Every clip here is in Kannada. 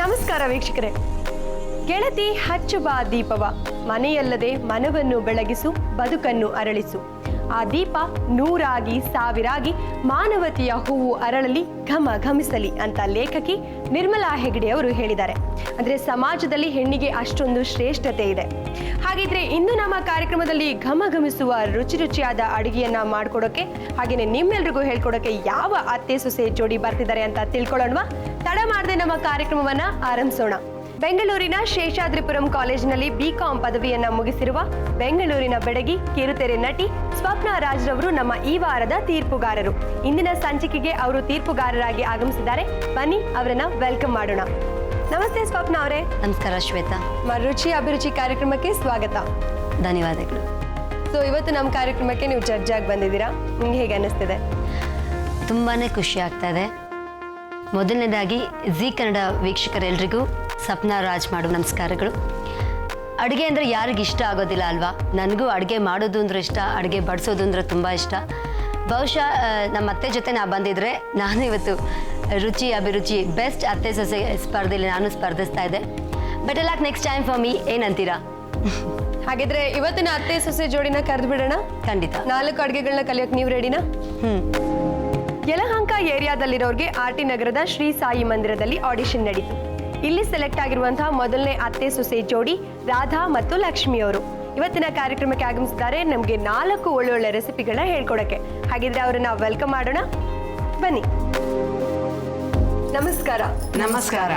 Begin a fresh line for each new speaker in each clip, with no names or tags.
ನಮಸ್ಕಾರ ವೀಕ್ಷಕರೇ. ಗೆಳತಿ ಹಚ್ಚು ಬಾ ದೀಪವ, ಮನೆಯಲ್ಲದೆ ಮನವನ್ನು ಬೆಳಗಿಸು, ಬದುಕನ್ನು ಅರಳಿಸು. ಆ ದೀಪ ನೂರಾಗಿ ಸಾವಿರಾಗಿ ಮಾನವತೆಯ ಹೂವು ಅರಳಲಿ, ಘಮ ಘಮಿಸಲಿ ಅಂತ ಲೇಖಕಿ ನಿರ್ಮಲಾ ಹೆಗಡೆ ಅವರು ಹೇಳಿದ್ದಾರೆ. ಅಂದ್ರೆ ಸಮಾಜದಲ್ಲಿ ಹೆಣ್ಣಿಗೆ ಅಷ್ಟೊಂದು ಶ್ರೇಷ್ಠತೆ ಇದೆ. ಹಾಗಿದ್ರೆ ಇಂದು ನಮ್ಮ ಕಾರ್ಯಕ್ರಮದಲ್ಲಿ ಘಮ ಘಮಿಸುವ ರುಚಿ ರುಚಿಯಾದ ಅಡುಗೆಯನ್ನ ಮಾಡ್ಕೊಡೋಕೆ ಹಾಗೇನೆ ನಿಮ್ಮೆಲ್ರಿಗೂ ಹೇಳ್ಕೊಡೋಕೆ ಯಾವ ಅತ್ತೆ ಸೊಸೆ ಜೋಡಿ ಬರ್ತಿದ್ದಾರೆ ಅಂತ ತಿಳ್ಕೊಳ್ಳೋಣವಾ? ತಡ ಮಾಡದೆ ನಮ್ಮ ಕಾರ್ಯಕ್ರಮವನ್ನ ಆರಂಭಿಸೋಣ. ಬೆಂಗಳೂರಿನ ಶೇಷಾದ್ರಿಪುರಂ ಕಾಲೇಜಿನಲ್ಲಿ ಬಿಕಾಂ ಪದವಿಯನ್ನ ಮುಗಿಸಿರುವ ಬೆಂಗಳೂರಿನ ಬೆಡಗಿ ಕಿರುತೆರೆ ನಟಿ ಸ್ವಪ್ನ ರಾಜ್ರವರು ನಮ್ಮ ಈ ವಾರದ ತೀರ್ಪುಗಾರರು. ಇಂದಿನ ಸಂಚಿಕೆಗೆ ಅವರು ತೀರ್ಪುಗಾರರಾಗಿ ಆಗಮಿಸಿದ್ದಾರೆ. ಬನ್ನಿ ಅವರನ್ನ ವೆಲ್ಕಮ್ ಮಾಡೋಣ. ನಮಸ್ತೆ ಸ್ವಪ್ನ ಅವರೇ.
ನಮಸ್ಕಾರ ಶ್ವೇತಾ.
ರುಚಿ ಅಭಿರುಚಿ ಕಾರ್ಯಕ್ರಮಕ್ಕೆ ಸ್ವಾಗತ.
ಧನ್ಯವಾದಗಳು.
ಸೊ ಇವತ್ತು ನಮ್ಮ ಕಾರ್ಯಕ್ರಮಕ್ಕೆ ನೀವು ಜಡ್ಜ್ ಆಗಿ ಬಂದಿದ್ದೀರಾ, ನಿಮ್ಗೆ ಹೇಗೆ ಅನ್ನಿಸ್ತಿದೆ?
ತುಂಬಾನೇ ಖುಷಿ ಆಗ್ತಾ ಇದೆ. ಮೊದಲನೇದಾಗಿ ಜಿ ಕನ್ನಡ ವೀಕ್ಷಕರೆಲ್ಲರಿಗೂ ಸ್ವಪ್ನ ರಾಜ್ ಮಾಡುವ ನಮಸ್ಕಾರಗಳು. ಅಡುಗೆ ಅಂದರೆ ಯಾರಿಗೆ ಇಷ್ಟ ಆಗೋದಿಲ್ಲ ಅಲ್ವಾ? ನನಗೂ ಅಡುಗೆ ಮಾಡೋದು ಅಂದ್ರೆ ಇಷ್ಟ, ಅಡುಗೆ ಬಡಿಸೋದು ಅಂದರೆ ತುಂಬ ಇಷ್ಟ. ಬಹುಶಃ ನಮ್ಮ ಅತ್ತೆ ಜೊತೆ ನಾ ಬಂದಿದ್ರೆ ನಾನು ಇವತ್ತು ರುಚಿ ಅಭಿರುಚಿ ಬೆಸ್ಟ್ ಅತ್ತೆ ಸೊಸೆ ಸ್ಪರ್ಧೆಯಲ್ಲಿ ನಾನು ಸ್ಪರ್ಧಿಸ್ತಾ ಇದ್ದೆ. Better luck next time for me, ಏನಂತೀರಾ?
ಹಾಗಿದ್ರೆ ಇವತ್ತಿನ ಅತ್ತೆ ಸೊಸೆ ಜೋಡಿನ ಕರೆದು ಬಿಡೋಣ.
ಖಂಡಿತ.
4 ಅಡುಗೆಗಳನ್ನ ಕಲಿಯೋಕೆ ನೀವು ರೆಡಿನಾ? ಯಲಹಂಕ ಏರಿಯಾದಲ್ಲಿರೋರಿಗೆ ಆರ್ಟಿ ನಗರದ ಶ್ರೀ ಸಾಯಿ ಮಂದಿರದಲ್ಲಿ ಆಡಿಷನ್ ನಡೀತು. ಇಲ್ಲಿ ಸೆಲೆಕ್ಟ್ ಆಗಿರುವಂತಹ ಮೊದಲನೇ ಅತ್ತೆ ಸೊಸೆ ಜೋಡಿ ರಾಧಾ ಮತ್ತು ಲಕ್ಷ್ಮಿ ಅವರು ಇವತ್ತಿನ ಕಾರ್ಯಕ್ರಮಕ್ಕೆ ಆಗಮಿಸಿದ್ದಾರೆ. ನಮಗೆ 4 ಒಳ್ಳೊಳ್ಳೆ ರೆಸಿಪಿಗಳನ್ನ ಹೇಳ್ಕೊಡಕ್ಕೆ. ಹಾಗಿದ್ರೆ ಅವರನ್ನ ವೆಲ್ಕಮ್ ಮಾಡೋಣ. ಬನ್ನಿ. ನಮಸ್ಕಾರ.
ನಮಸ್ಕಾರ.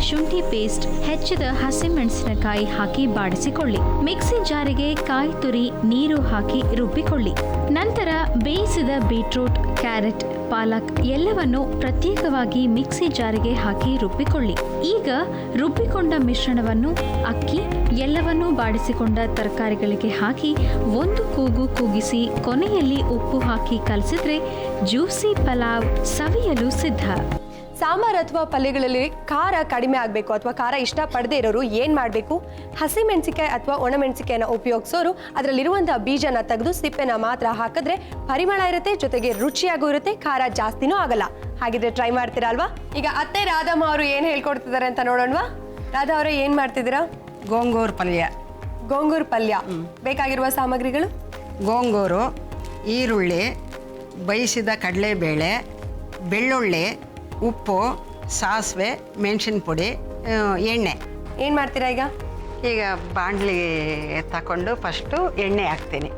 ಶುಂಠಿ ಪೇಸ್ಟ್, ಹೆಚ್ಚಿದ ಹಸಿಮೆಣಸಿನಕಾಯಿ ಹಾಕಿ ಬಾಡಿಸಿಕೊಳ್ಳಿ. ಮಿಕ್ಸಿ ಜಾರಿಗೆ ಕಾಯಿ ತುರಿ, ನೀರು ಹಾಕಿ ರುಬ್ಬಿಕೊಳ್ಳಿ. ನಂತರ ಬೇಯಿಸಿದ ಬೀಟ್ರೂಟ್, ಕ್ಯಾರೆಟ್, ಪಾಲಕ್ ಎಲ್ಲವನ್ನು ಪ್ರತ್ಯೇಕವಾಗಿ ಮಿಕ್ಸಿ ಜಾರಿಗೆ ಹಾಕಿ ರುಬ್ಬಿಕೊಳ್ಳಿ. ಈಗ ರುಬ್ಬಿಕೊಂಡ ಮಿಶ್ರಣವನ್ನು ಅಕ್ಕಿ ಎಲ್ಲವನ್ನೂ ಬಾಡಿಸಿಕೊಂಡ ತರಕಾರಿಗಳಿಗೆ ಹಾಕಿ ಒಂದು ಕೂಗು ಕೂಗಿಸಿ ಕೊನೆಯಲ್ಲಿ ಉಪ್ಪು ಹಾಕಿ ಕಲಸಿದ್ರೆ ಜ್ಯೂಸಿ ಪಲಾವ್ ಸವಿಯಲು ಸಿದ್ಧ.
ಸಾಂಬಾರ್ ಅಥವಾ ಪಲ್ಯಗಳಲ್ಲಿ ಖಾರ ಕಡಿಮೆ ಆಗಬೇಕು ಅಥವಾ ಖಾರ ಇಷ್ಟಪಡದೇ ಇರೋರು ಏನು ಮಾಡಬೇಕು? ಹಸಿಮೆಣಸಿಕಾಯಿ ಅಥವಾ ಒಣಮೆಣಸಿಕಾಯಿನ ಉಪಯೋಗಿಸೋರು ಅದರಲ್ಲಿರುವಂಥ ಬೀಜನ ತೆಗೆದು ಸಿಪ್ಪೆನ ಮಾತ್ರ ಹಾಕಿದ್ರೆ ಪರಿಮಳ ಇರುತ್ತೆ, ಜೊತೆಗೆ ರುಚಿಯಾಗೂ ಇರುತ್ತೆ, ಖಾರ ಜಾಸ್ತಿನೂ ಆಗಲ್ಲ. ಹಾಗಿದ್ರೆ ಟ್ರೈ ಮಾಡ್ತೀರಾ ಅಲ್ವಾ? ಈಗ ಅತ್ತೆ ರಾಧಮ್ಮ ಅವರು ಏನು ಹೇಳ್ಕೊಡ್ತಿದ್ದಾರೆ ಅಂತ ನೋಡೋಣವಾ? ರಾಧಾ ಅವರೇ, ಏನು ಮಾಡ್ತಿದ್ದೀರಾ?
ಗೋಂಗೂರು ಪಲ್ಯ.
ಗೋಂಗೂರು ಪಲ್ಯ ಬೇಕಾಗಿರುವ ಸಾಮಗ್ರಿಗಳು:
ಗೋಂಗೂರು, ಈರುಳ್ಳಿ, ಬೇಯಿಸಿದ ಕಡಲೆಬೇಳೆ, ಬೆಳ್ಳುಳ್ಳಿ, ಉಪ್ಪು, ಸಾಸಿವೆ, ಮೆಣಸಿನ ಪುಡಿ, ಎಣ್ಣೆ.
ಏನು ಮಾಡ್ತೀರಾ ಈಗ?
ಈಗ ಬಾಣಲಿ ತಗೊಂಡು ಫಸ್ಟು ಎಣ್ಣೆ ಹಾಕ್ತೀನಿ.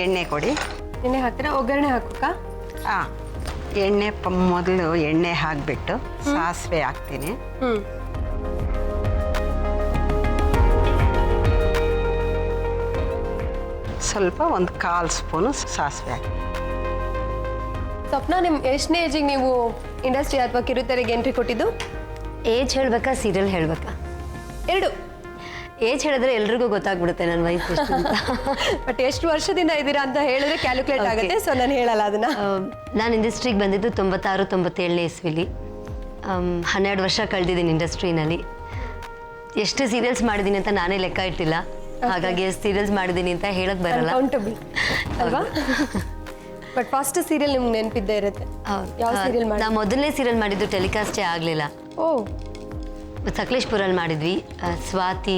ಎಣ್ಣೆ ಕೊಡಿ.
ಎಣ್ಣೆ ಹಾಕ್ತೀರಾ? ಒಗ್ಗರಣೆ ಹಾಕೋಕ?
ಹಾಂ, ಎಣ್ಣೆ ಮೊದಲು ಎಣ್ಣೆ ಹಾಕಿಬಿಟ್ಟು ಸಾಸಿವೆ ಹಾಕ್ತೀನಿ. ಸ್ವಲ್ಪ ಒಂದು 1/4 ಸ್ಪೂನು ಸಾಸಿವೆ ಹಾಕಿ.
ಸ್ವಪ್ನ, ನಿಮ್ಮ ಎಷ್ಟನೇ ಏಜಿಗೆ ನೀವು ಇಂಡಸ್ಟ್ರಿ ಅಥವಾ ಕಿರುತೆರೆಗೆ ಎಂಟ್ರಿ ಕೊಟ್ಟಿದ್ದು?
ಏಜ್ ಹೇಳ್ಬೇಕಾ, ಸೀರಿಯಲ್ ಹೇಳ್ಬೇಕಾ?
ಎರಡು.
ಏಜ್ ಹೇಳಿದ್ರೆ ಎಲ್ರಿಗೂ ಗೊತ್ತಾಗ್ಬಿಡುತ್ತೆ ನನ್ನ ವಯಸ್ಸು ಎಷ್ಟು ಅಂತ.
ಬಟ್ ಎಷ್ಟು ವರ್ಷದಿಂದ ಇದ್ದೀರಾ ಅಂತ ಹೇಳಿದ್ರೆ ಕ್ಯಾಲ್ಕುಲೇಟ್ ಆಗುತ್ತೆ, ಸೊ ನಾನು ಹೇಳಲ್ಲ ಅದನ್ನ.
ನಾನು ಇಂಡಸ್ಟ್ರಿಗೆ ಬಂದಿದ್ದು 96-97ನೇ ಇಸ್ವಿಲಿ. 12 ವರ್ಷ ಕಳೆದಿದ್ದೀನಿ ಇಂಡಸ್ಟ್ರಿನಲ್ಲಿ. ಎಷ್ಟು ಸೀರಿಯಲ್ಸ್ ಮಾಡಿದ್ದೀನಿ ಅಂತ ನಾನೇ ಲೆಕ್ಕ ಇಟ್ಟಿಲ್ಲ, ಹಾಗಾಗಿ ಎಷ್ಟು ಸೀರಿಯಲ್ಸ್ ಮಾಡಿದ್ದೀನಿ ಅಂತ ಹೇಳಕ್ ಬರಲ್ಲ.
ಅನ್ಕೌಂಟಬಲ್ ಅಲ್ವಾ? ಬಟ್ ಫಸ್ಟ್ ಸೀರಿಯಲ್ ನಿಮ್ಗೆ ನೆನಪಿದ್ದೇ ಇರುತ್ತೆ. ಯಾವ ಸೀರಿಯಲ್ ಮಾಡಿ?
ನಾ ಮೊದಲನೇ ಸೀರಿಯಲ್ ಮಾಡಿದ್ದು ಟೆಲಿಕಾಸ್ಟೇ ಆಗಲಿಲ್ಲ.
ಓ,
ಸಕಲೇಶ್ಪುರಲ್ಲಿ ಮಾಡಿದ್ವಿ. ಸ್ವಾತಿ,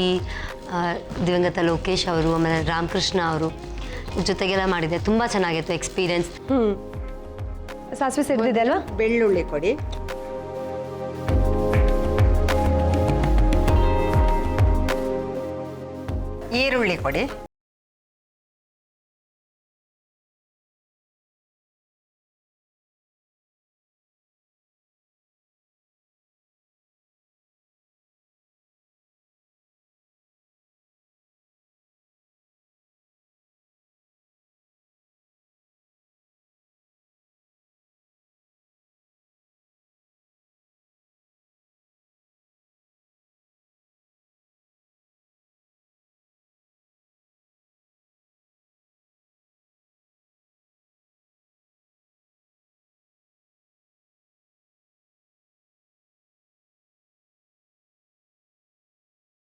ದಿವಂಗತ ಲೋಕೇಶ್ ಅವರು, ಆಮೇಲೆ ರಾಮಕೃಷ್ಣ ಅವರು ಜೊತೆಗೆಲ್ಲ ಮಾಡಿದ್ದೆ. ತುಂಬ ಚೆನ್ನಾಗಿತ್ತು ಎಕ್ಸ್ಪೀರಿಯನ್ಸ್.
ಸಾಸಿವೆ ಸಿಡಿದಿದೆ ಅಲ್ವಾ?
ಬೆಳ್ಳುಳ್ಳಿ ಕೊಡಿ. ಈರುಳ್ಳಿ ಕೊಡಿ.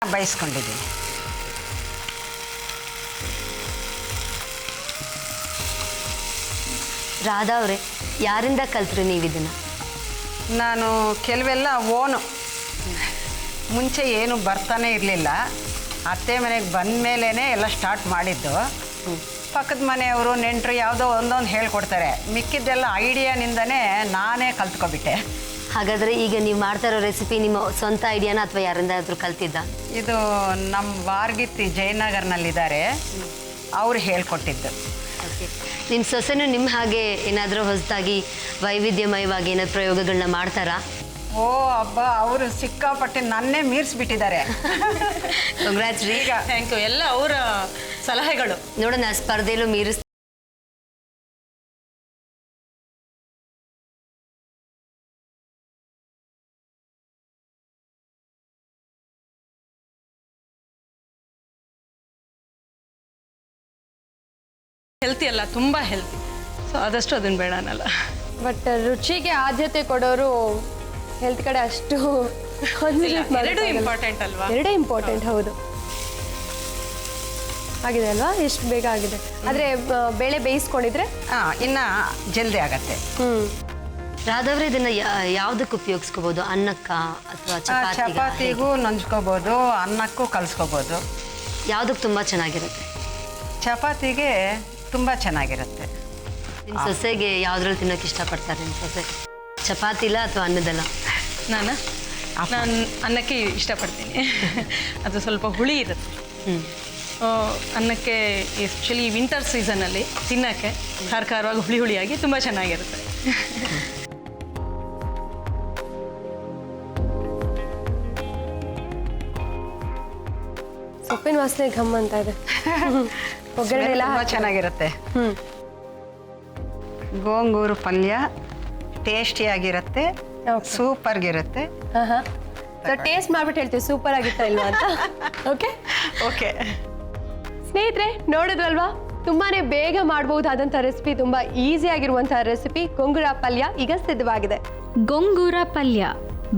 ಬಯಸ್ಕೊಂಡಿದ್ದೀನಿ.
ರಾಧಾ ಅವರೇ, ಯಾರಿಂದ ಕಲ್ತ್ರಿ ನೀವು ಇದನ್ನ?
ನಾನು ಕೆಲವೆಲ್ಲ ಓನು. ಮುಂಚೆ ಏನು ಬರ್ತಾನೆ ಇರಲಿಲ್ಲ. ಅತ್ತೆ ಮನೆಗೆ ಬಂದ ಮೇಲೇ ಎಲ್ಲ ಸ್ಟಾರ್ಟ್ ಮಾಡಿದ್ದು. ಪಕ್ಕದ ಮನೆಯವರು, ನೆಂಟರು ಯಾವುದೋ ಒಂದೊಂದು ಹೇಳ್ಕೊಡ್ತಾರೆ. ಮಿಕ್ಕಿದ್ದೆಲ್ಲ ಐಡಿಯಾನಿಂದನೇ ನಾನೇ ಕಲ್ತ್ಕೊಬಿಟ್ಟೆ.
ಹಾಗಾದರೆ ಈಗ ನೀವು ಮಾಡ್ತಾ ಇರೋ ರೆಸಿಪಿ ನಿಮ್ಮ ಸ್ವಂತ ಐಡಿಯಾನ ಅಥವಾ ಯಾರಿಂದ ಆದರೂ ಕಲ್ತಿದ್ದ?
ಇದು ನಮ್ಮ ವಾರ್ಗಿತ್ತಿ ಜಯನಗರ್ನಲ್ಲಿದ್ದಾರೆ, ಅವ್ರು ಹೇಳ್ಕೊಟ್ಟಿದ್ದು.
ಓಕೆ. ನಿಮ್ಮ ಸೊಸೆನೂ ನಿಮ್ಮ ಹಾಗೆ ಏನಾದರೂ ಹೊಸದಾಗಿ ವೈವಿಧ್ಯಮಯವಾಗಿ ಏನಾದ್ರು ಪ್ರಯೋಗಗಳನ್ನ ಮಾಡ್ತಾರಾ?
ಓ ಹಬ್ಬ, ಅವರು ಸಿಕ್ಕಾಪಟ್ಟೆ ನನ್ನೇ ಮೀರಿಸ್ಬಿಟ್ಟಿದ್ದಾರೆ.
ಕಂಗ್ರಾಟ್ಸ್ ರೀ.
Thank you. ಎಲ್ಲ ಅವರ ಸಲಹೆಗಳು.
ನೋಡೋಣ ಸ್ಪರ್ಧೆಯಲ್ಲೂ ಮೀರಿಸ್.
ಹೆಲ್ತಿ ಅಲ್ಲ, ತುಂಬ ಹೆಲ್ತಿ. ಸೊ ಆದಷ್ಟು ಅದನ್ನು ಬೇಡ ಅನ್ನಲ್ಲ.
ಬಟ್ ರುಚಿಗೆ ಆದ್ಯತೆ ಕೊಡೋರು ಹೆಲ್ತ್ ಕಡೆ ಅಷ್ಟು
ಎರಡೂ ಇಂಪಾರ್ಟೆಂಟ್ ಅಲ್ವಾ?
ಎರಡೇ ಇಂಪಾರ್ಟೆಂಟ್. ಹೌದು, ಆಗಿದೆ ಅಲ್ವಾ? ಎಷ್ಟು ಬೇಗ ಆಗಿದೆ. ಆದರೆ ಬೇಳೆ ಬೇಯಿಸ್ಕೊಂಡಿದ್ರೆ
ಇನ್ನು ಜಲ್ದಿ ಆಗತ್ತೆ.
ರಾಧವ್ರೆ, ಇದನ್ನ ಯಾವುದಕ್ಕೆ ಉಪಯೋಗಿಸ್ಕೋಬಹುದು? ಅನ್ನಕ್ಕ ಅಥವಾ
ಚಪಾತಿಗೂ ನಂಚ್ಕೋಬೋದು, ಅನ್ನಕ್ಕೂ ಕಲಿಸ್ಕೋಬೋದು.
ಯಾವುದಕ್ಕೆ ತುಂಬ ಚೆನ್ನಾಗಿರುತ್ತೆ?
ಚಪಾತಿಗೆ ತುಂಬ ಚೆನ್ನಾಗಿರುತ್ತೆ.
ನಿಮ್ಮ ಸೊಸೆಗೆ ಯಾವ್ದ್ರಲ್ಲಿ ತಿನ್ನೋಕೆ ಇಷ್ಟಪಡ್ತಾರೆ ನಿಮ್ಮ ಸೊಸೆ? ಚಪಾತಿಲ ಅಥವಾ ಅನ್ನದಲ್ಲ?
ನಾನು ಅನ್ನಕ್ಕೆ ಇಷ್ಟಪಡ್ತೀನಿ. ಅದು ಸ್ವಲ್ಪ ಹುಳಿ ಇರುತ್ತೆ. ಅನ್ನಕ್ಕೆ ಎಸ್ಪೆಷಲಿ ವಿಂಟರ್ ಸೀಸನಲ್ಲಿ ತಿನ್ನೋಕ್ಕೆ ಖಾರವಾಗಿ ಹುಳಿಯಾಗಿ ತುಂಬ ಚೆನ್ನಾಗಿರುತ್ತೆ.
ಸೊಪ್ಪಿನ ವಾಸನೆ ಘಮ್ ಅಂತ ಇದೆ. ಒಗ್ಗರಣೆ ಎಲ್ಲ
ತುಂಬ
ಹಾಕಿ-
ಚೆನ್ನಾಗಿರುತ್ತೆ.
ಹ್ಮ್
ಗೋಂಗೂರು ಪಲ್ಯ ಟೇಸ್ಟಿಯಾಗಿರುತ್ತೆ,
Okay.
ಸೂಪರ್ಗಿರುತ್ತೆ.
ಸೊ ಟೇಸ್ಟ್ ಮಾಡ್ಬಿಟ್ಟು ಹೇಳ್ತೀವಿ ಸೂಪರ್ ಆಗಿತ್ತಾ ಇಲ್ವಾ ಅಂತ. ಓಕೆ
ಓಕೆ,
ಸ್ನೇಹಿತರೆ, ನೋಡಿದ್ರಲ್ವಾ ತುಂಬಾನೇ ಬೇಗ ಮಾಡಬಹುದಾದಂಥ ರೆಸಿಪಿ, ತುಂಬಾ ಈಸಿ ಆಗಿರುವಂತಹ ರೆಸಿಪಿ ಗೊಂಗುರ ಪಲ್ಯ ಈಗ ಸಿದ್ಧವಾಗಿದೆ.
ಗೊಂಗೂರ ಪಲ್ಯ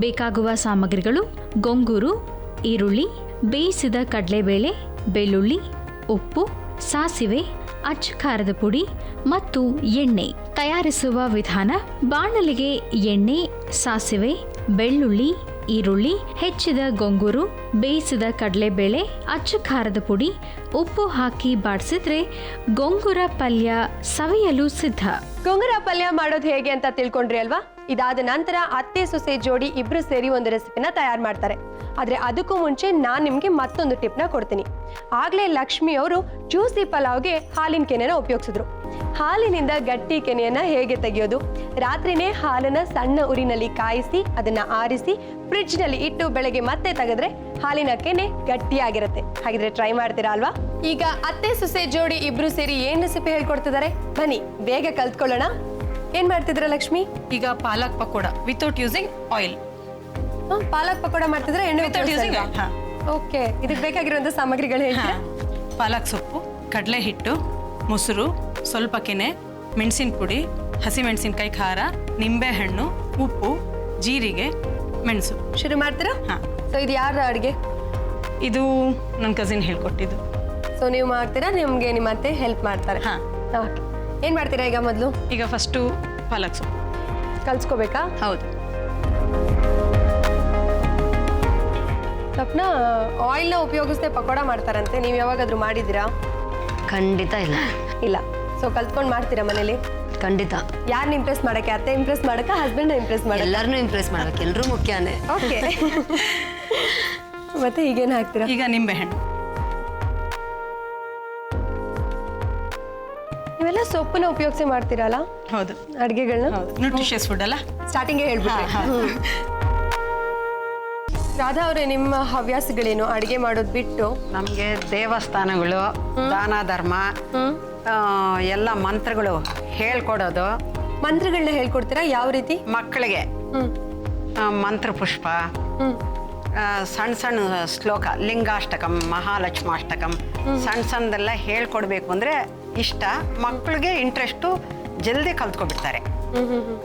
ಬೇಕಾಗುವ ಸಾಮಗ್ರಿಗಳು: ಗೊಂಗೂರು, ಈರುಳ್ಳಿ, ಬೇಯಿಸಿದ ಕಡಲೆಬೇಳೆ, ಬೆಳ್ಳುಳ್ಳಿ, ಉಪ್ಪು, ಸಾಸಿವೆ, ಅಚ್ಚ ಖಾರದ ಪುಡಿ ಮತ್ತು ಎಣ್ಣೆ. ತಯಾರಿಸುವ ವಿಧಾನ: ಬಾಣಲಿಗೆ ಎಣ್ಣೆ, ಸಾಸಿವೆ, ಬೆಳ್ಳುಳ್ಳಿ, ಈರುಳ್ಳಿ, ಹೆಚ್ಚಿದ ಗೊಂಗೂರು, ಬೇಯಿಸಿದ ಕಡಲೆಬೇಳೆ, ಅಚ್ಚ ಖಾರದ ಪುಡಿ, ಉಪ್ಪು ಹಾಕಿ ಬಾಡಿಸಿದ್ರೆ ಗೊಂಗೂರ ಪಲ್ಯ ಸವಿಯಲು ಸಿದ್ಧ.
ಗೊಂಗುರ ಪಲ್ಯ ಮಾಡೋದು ಹೇಗೆ ಅಂತ ತಿಳ್ಕೊಂಡ್ರಿ ಅಲ್ವಾ? ಇದಾದ ನಂತರ ಅತ್ತೆ ಸೊಸೆ ಜೋಡಿ ಇಬ್ರು ಸೇರಿ ಒಂದು ರೆಸಿಪಿನ ತಯಾರು ಮಾಡ್ತಾರೆ. ಆದ್ರೆ ಅದಕ್ಕೂ ಮುಂಚೆ ನಾನು ನಿಮ್ಗೆ ಮತ್ತೊಂದು ಟಿಪ್ನ ಕೊಡ್ತೀನಿ. ಆಗ್ಲೇ ಲಕ್ಷ್ಮಿ ಅವರು ಜ್ಯೂಸಿ ಪಲಾವ್ಗೆ ಹಾಲಿನ ಕೆನೆನ ಉಪಯೋಗಿಸಿದ್ರು. ಹಾಲಿನಿಂದ ಗಟ್ಟಿ ಕೆನೆಯನ್ನ ಹೇಗೆ ತೆಗೆಯೋದು? ರಾತ್ರಿನೇ ಹಾಲನ್ನ ಸಣ್ಣ ಉರಿನಲ್ಲಿ ಕಾಯಿಸಿ ಅದನ್ನ ಆರಿಸಿ ಫ್ರಿಡ್ಜ್ ನಲ್ಲಿ ಇಟ್ಟು ಬೆಳಗ್ಗೆ ಮತ್ತೆ ತೆಗೆದ್ರೆ ಹಾಲಿನ ಕೆನೆ ಗಟ್ಟಿಯಾಗಿರುತ್ತೆ. ಹಾಗಿದ್ರೆ ಟ್ರೈ ಮಾಡ್ತೀರಾ ಅಲ್ವಾ? ಈಗ ಅತ್ತೆ ಸೊಸೆ ಜೋಡಿ ಇಬ್ರು ಸೇರಿ ಏನ್ ರೆಸಿಪಿ ಹೇಳ್ಕೊಡ್ತಿದ್ದಾರೆ, ಬನ್ನಿ ಬೇಗ ಕಲ್ತ್ಕೊಳ್ಳೋಣ. ಏನ್ ಮಾಡ್ತಿದ್ರ ಲಕ್ಷ್ಮಿ?
ಈಗ ಪಾಲಕ್ ಪಕೋಡ ವಿತೌಟ್ ಯೂಸಿಂಗ್ ಆಯಿಲ್.
ಪಾಲಕ್ ಪಕೋಡ ಮಾಡ್ತಿದ್ರೆ ಎಣ್ಣೆ
Without using oil, ಹಾ.
ಓಕೆ, ಇದಕ್ಕೆ ಬೇಕಾಗಿರುವಂತ ಸಾಮಗ್ರಿಗಳು ಹೇಳ್ತೀರಾ?
ಪಾಲಕ್ ಸೊಪ್ಪು, ಕಡಲೆ ಹಿಟ್ಟು, ಮೊಸರು, ಸ್ವಲ್ಪ ಕೆನೆ, ಮೆಣಸಿನ ಪುಡಿ, ಹಸಿಮೆಣಸಿನಕಾಯಿ ಖಾರ, ನಿಂಬೆಹಣ್ಣು, ಉಪ್ಪು, ಜೀರಿಗೆ, ಮೆಣಸು.
ಶುರು ಮಾಡ್ತೀರಾ?
ಹಾ.
ಸೊ ಇದು ಯಾರ ಅಡುಗೆ?
ಇದು ನನ್ನ ಕಸಿನ್ ಹೇಳ್ಕೊಟ್ಟಿದ್ದು.
ಸೊ ನೀವು ಮಾಡ್ತೀರಾ, ನಿಮ್ಗೆ ನಿಮ್ಮ ಅತ್ತೆ ಹೆಲ್ಪ್ ಮಾಡ್ತಾರೆ?
ಹಾ.
ಓಕೆ, ಏನ್ ಮಾಡ್ತೀರಾ ಈಗ? ಮೊದಲು
ಈಗ ಫಸ್ಟು ಪಾಲಕ್ ಸೊಪ್ಪು
ಕಲ್ಸ್ಕೋಬೇಕಾ?
ಹೌದು.
ಸ್ವಪ್ನ ಆಯಿಲ್ನ ಉಪಯೋಗಿಸದೆ ಪಕೋಡ ಮಾಡ್ತಾರಂತೆ, ನೀವು ಯಾವಾಗಾದ್ರೂ ಮಾಡಿದ್ದೀರಾ?
ಖಂಡಿತ ಇಲ್ಲ.
ಇಲ್ಲ. ಸೊ ಕಲ್ತ್ಕೊಂಡು ಮಾಡ್ತೀರಾ ಮನೇಲಿ?
ಖಂಡಿತ.
ಯಾರನ್ನ ಇಂಪ್ರೆಸ್ ಮಾಡಕ್ಕೆ? ಅತ್ತೆ ಇಂಪ್ರೆಸ್ ಮಾಡಕ್ಕ, ಹಸ್ಬೆಂಡ್ ಇಂಪ್ರೆಸ್ ಮಾಡಕ್ಕೆ?
ಎಲ್ಲರನ್ನೂ ಇಂಪ್ರೆಸ್ ಮಾಡ್ಬೇಕು, ಎಲ್ಲರೂ ಮುಖ್ಯನೇ.
ಓಕೆ. ಮತ್ತೆ ಈಗೇನು ಹಾಕ್ತೀರಾ?
ಈಗ ನಿಂಬೆಹಣ್ಣು.
ನೀವೆಲ್ಲ ಸೊಪ್ಪನ್ನ ಉಪಯೋಗಿಸಿ ಮಾಡ್ತೀರಲ್ಲ
ಹೌದು
ಅಡುಗೆಗಳನ್ನ?
ಹೌದು, ನ್ಯೂಟ್ರಿಷಿಯಸ್ ಫುಡ್ ಅಲ್ಲ.
ಸ್ಟಾರ್ಟಿಂಗೇ ಹೇಳ್ಬಿಟ್ರಿ.
ಹಾ, ಹಾ.
ರಾಧಾ ಅವರೇ, ನಿಮ್ಮ ಹವ್ಯಾಸಗಳೇನು ಅಡುಗೆ ಮಾಡೋದು ಬಿಟ್ಟು?
ನಮಗೆ ದೇವಸ್ಥಾನಗಳು, ದಾನ ಧರ್ಮ, ಎಲ್ಲ ಮಂತ್ರಗಳು ಹೇಳ್ಕೊಡೋದು.
ಮಂತ್ರಗಳನ್ನ ಹೇಳ್ಕೊಡ್ತೀರಾ? ಯಾವ ರೀತಿ?
ಮಕ್ಕಳಿಗೆ
ಹ್ಮ್
ಮಂತ್ರ ಪುಷ್ಪ,
ಹ್ಮ್
ಸಣ್ಣ ಸಣ್ಣ ಶ್ಲೋಕ, ಲಿಂಗಾಷ್ಟಕಂ, ಮಹಾಲಕ್ಷ್ಮಾಷ್ಟಕಂ, ಸಣ್ಣ ಸಣ್ಣದೆಲ್ಲ ಹೇಳ್ಕೊಡ್ಬೇಕು ಅಂದರೆ ಇಷ್ಟ. ಮಕ್ಕಳಿಗೆ ಇಂಟ್ರೆಸ್ಟು, ಜಲ್ದಿ ಕಲ್ತ್ಕೊಬಿಡ್ತಾರೆ.
ಹ್ಮ್ ಹ್ಮ್ ಹ್ಮ್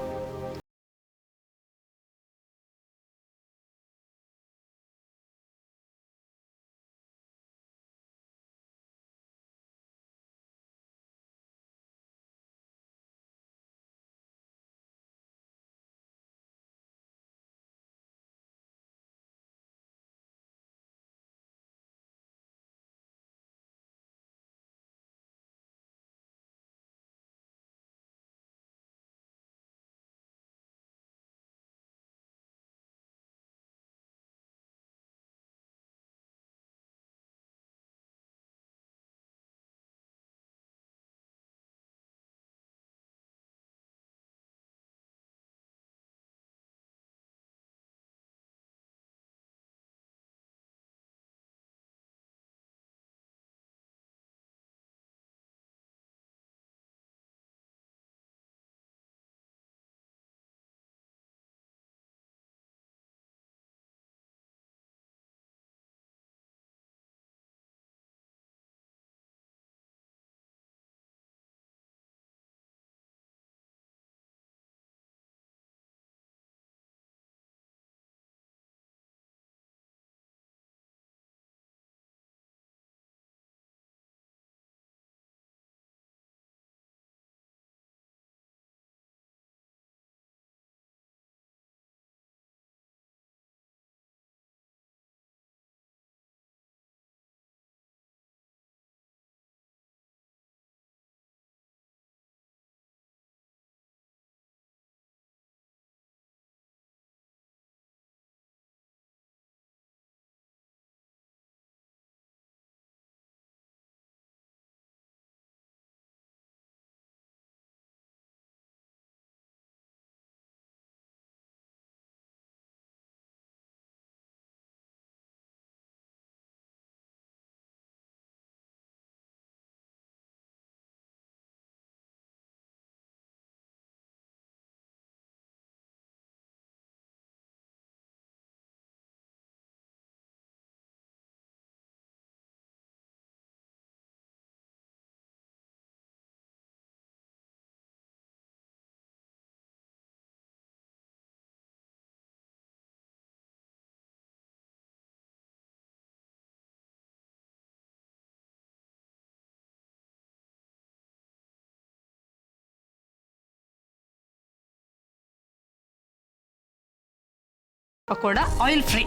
pakoda oil free.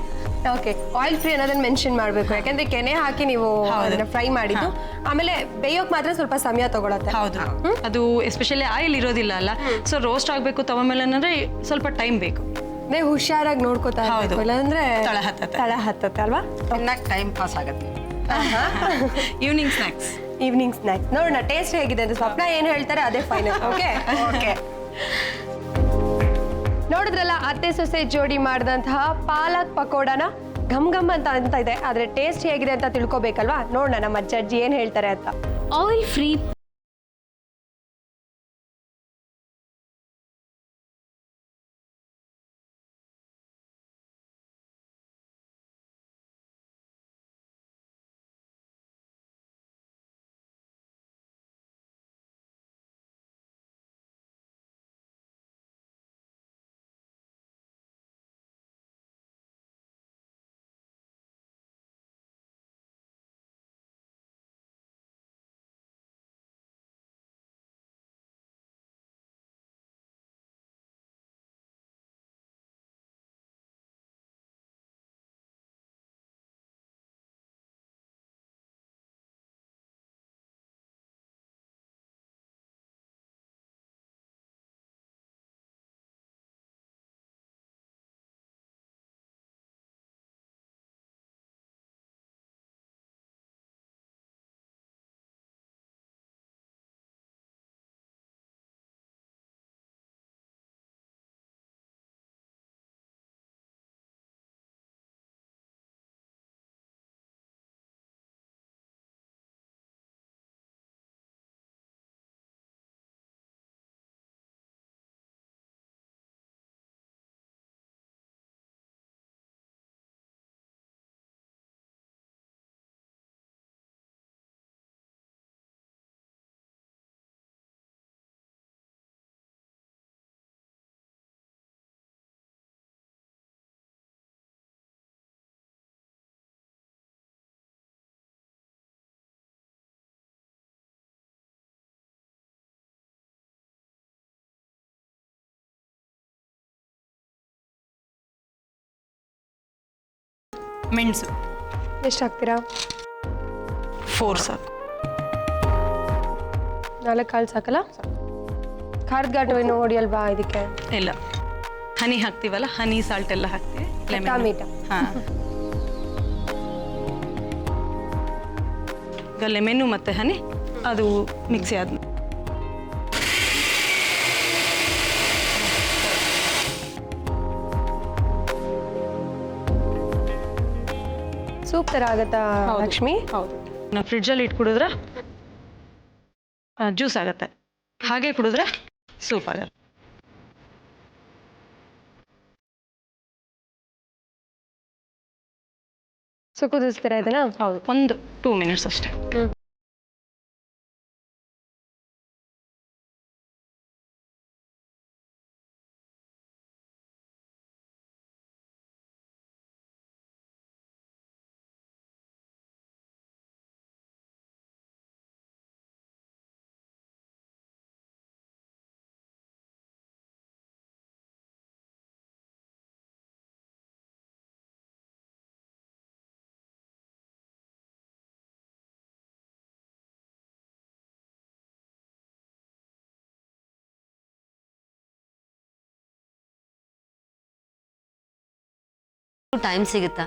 Okay, oil free ಅನ್ನೋದನ್ನ ಮೆನ್ಷನ್ ಮಾಡಬೇಕು, ಯಾಕಂದ್ರೆ ಕೆನೆ ಹಾಕಿ ನೀವು ಅದನ್ನ ಫ್ರೈ ಮಾಡಿದ್ದು, ಆಮೇಲೆ ಬೇಯೋಕ್ ಮಾತ್ರ ಸ್ವಲ್ಪ ಸಮಯ ತಗೊಳತ್ತೆ.
ಹೌದು, ಅದು ಎಸ್ಪೆಷಲಿ ಆಯಿಲ್ ಇರೋದಿಲ್ಲ ಅಲ್ಲ, ಸೊ ರೋಸ್ಟ್ ಆಗಬೇಕು ತವ ಮೇಲೆ ಅಂದ್ರೆ ಸ್ವಲ್ಪ ಟೈಮ್ ಬೇಕು.
ನೀವು ಹುಷಾರಾಗಿ ನೋಡ್ಕೋತಾ ಇರ್ಬೇಕು, ಇಲ್ಲಾಂದ್ರೆ ತಳ ಹತ್ತತ್ತೆ ಅಲ್ವಾ.
ಚೆನ್ನಾಗಿ ಟೈಮ್ ಪಾಸ್ ಆಗುತ್ತೆ.
Evening snacks.
ಈವ್ನಿಂಗ್ ಸ್ನ್ಯಾಕ್ಸ್ ನೋಡೋಣ ಟೇಸ್ಟ್ ಹೇಗಿದೆ ಅಂತ. ಸ್ವಪ್ನ ಏನು ಹೇಳ್ತಾರೆ ಅದೇ ಫೈನಲ್. ಓಕೆ
ಓಕೆ,
ನೋಡಿದ್ರಲ್ಲ ಅತ್ತೆ ಸೊಸೆ ಜೋಡಿ ಮಾಡಿದಂತಹ ಪಾಲಕ್ ಪಕೋಡನ ಘಮ್ ಘಮ್ ಅಂತ ಇದೆ, ಆದ್ರೆ ಟೇಸ್ಟ್ ಹೇಗಿದೆ ಅಂತ ತಿಳ್ಕೊಬೇಕಲ್ವಾ. ನೋಡೋಣ ನಮ್ಮ ಜಡ್ಜಿ ಏನ್ ಹೇಳ್ತಾರೆ ಅಂತ.
ಆಯಿಲ್ ಫ್ರೀ
ಮೆಣಸು
ಎಷ್ಟು ಹಾಕ್ತೀರಾ?
4 ಸಾಕು.
4 ಕಾಳು ಸಾಕಲ್ಲ? ಖಾರದ ಘಾಟು ಏನು ಹೊಡಿಯಲ್ವಾ ಇದಕ್ಕೆ?
ಇಲ್ಲ, ಹನಿ ಹಾಕ್ತೀವಲ್ಲ, ಹನಿ ಸಾಲ್ಟ್ ಎಲ್ಲ ಹಾಕ್ತೀವಿ.
ಟೊಮೆಟೊ.
ಹಾಂ, ಈಗ ಲೆಮೆನ್ನು ಮತ್ತು ಹನಿ ಅದು ಮಿಕ್ಸಿ ಆದ್ಮೇಲೆ
ಸೂಪ್ ತರ ಆಗತ್ತಾ ಲಕ್ಷ್ಮಿ?
ಹೌದು, ನಾವು ಫ್ರಿಡ್ಜಲ್ಲಿ ಇಟ್ಟು ಕುಡಿದ್ರೆ ಜ್ಯೂಸ್ ಆಗುತ್ತೆ, ಹಾಗೆ ಕುಡಿದ್ರೆ ಸೂಪ್ ಆಗುತ್ತೆ.
ಸೊ ಕುದಿಸ್ತೀರಾ ಇದನ್ನ?
ಹೌದು, ಒಂದು 2 ಮಿನಿಟ್ಸ್ ಅಷ್ಟೇ.
ಟೈಮ್ ಸಿಗುತ್ತಾ?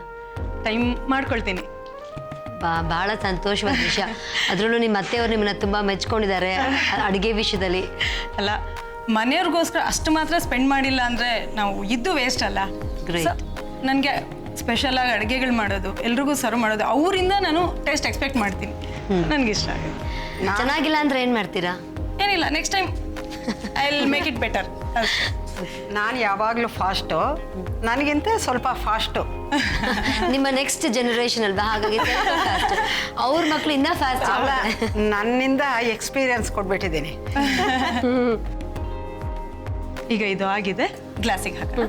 ಟೈಮ್ ಮಾಡ್ಕೊಳ್ತೀನಿ.
ಬಹಳ ಸಂತೋಷವಾದ ವಿಷಯ. ಅದರಲ್ಲೂ ನಿಮ್ಮ ಅತ್ತೆಯವರು ನಿಮ್ಮನ್ನ ತುಂಬ ಮೆಚ್ಕೊಂಡಿದ್ದಾರೆ ಅಡುಗೆ ವಿಷಯದಲ್ಲಿ.
ಅಲ್ಲ, ಮನೆಯವ್ರಿಗೋಸ್ಕರ ಅಷ್ಟು ಮಾತ್ರ ಸ್ಪೆಂಡ್ ಮಾಡಿಲ್ಲ ಅಂದರೆ ನಾವು ಇದ್ದು ವೇಸ್ಟ್ ಅಲ್ಲ.
Great.
ನನಗೆ ಸ್ಪೆಷಲಾಗಿ ಅಡುಗೆಗಳು ಮಾಡೋದು, ಎಲ್ರಿಗೂ ಸರ್ವ್ ಮಾಡೋದು, ಅವರಿಂದ ನಾನು ಟೇಸ್ಟ್ ಎಕ್ಸ್ಪೆಕ್ಟ್ ಮಾಡ್ತೀನಿ. ನನಗೆ ಇಷ್ಟ ಆಗುತ್ತೆ.
ಚೆನ್ನಾಗಿಲ್ಲ ಅಂದರೆ ಏನು ಮಾಡ್ತೀರಾ?
ಏನಿಲ್ಲ, next time I will make it better.
ನಾನು ಯಾವಾಗಲೂ ಫಾಸ್ಟು, ನನಗಿಂತ ಸ್ವಲ್ಪ ಫಾಸ್ಟು.
ನಿಮ್ಮ ನೆಕ್ಸ್ಟ್ ಜನರೇಷನ್ ಅಲ್ವಾ, ಹಾಗಾಗಿ ಫಾಸ್ಟ್. ಅವ್ರ ಮಕ್ಕಳು ಇನ್ನೂ ಫಾಸ್ಟ್.
ನನ್ನಿಂದ ಎಕ್ಸ್ಪೀರಿಯನ್ಸ್ ಕೊಟ್ಬಿಟ್ಟಿದ್ದೀನಿ.
ಈಗ ಇದು ಆಗಿದೆ, ಗ್ಲಾಸಿಗೆ ಹಾಕೋಣ.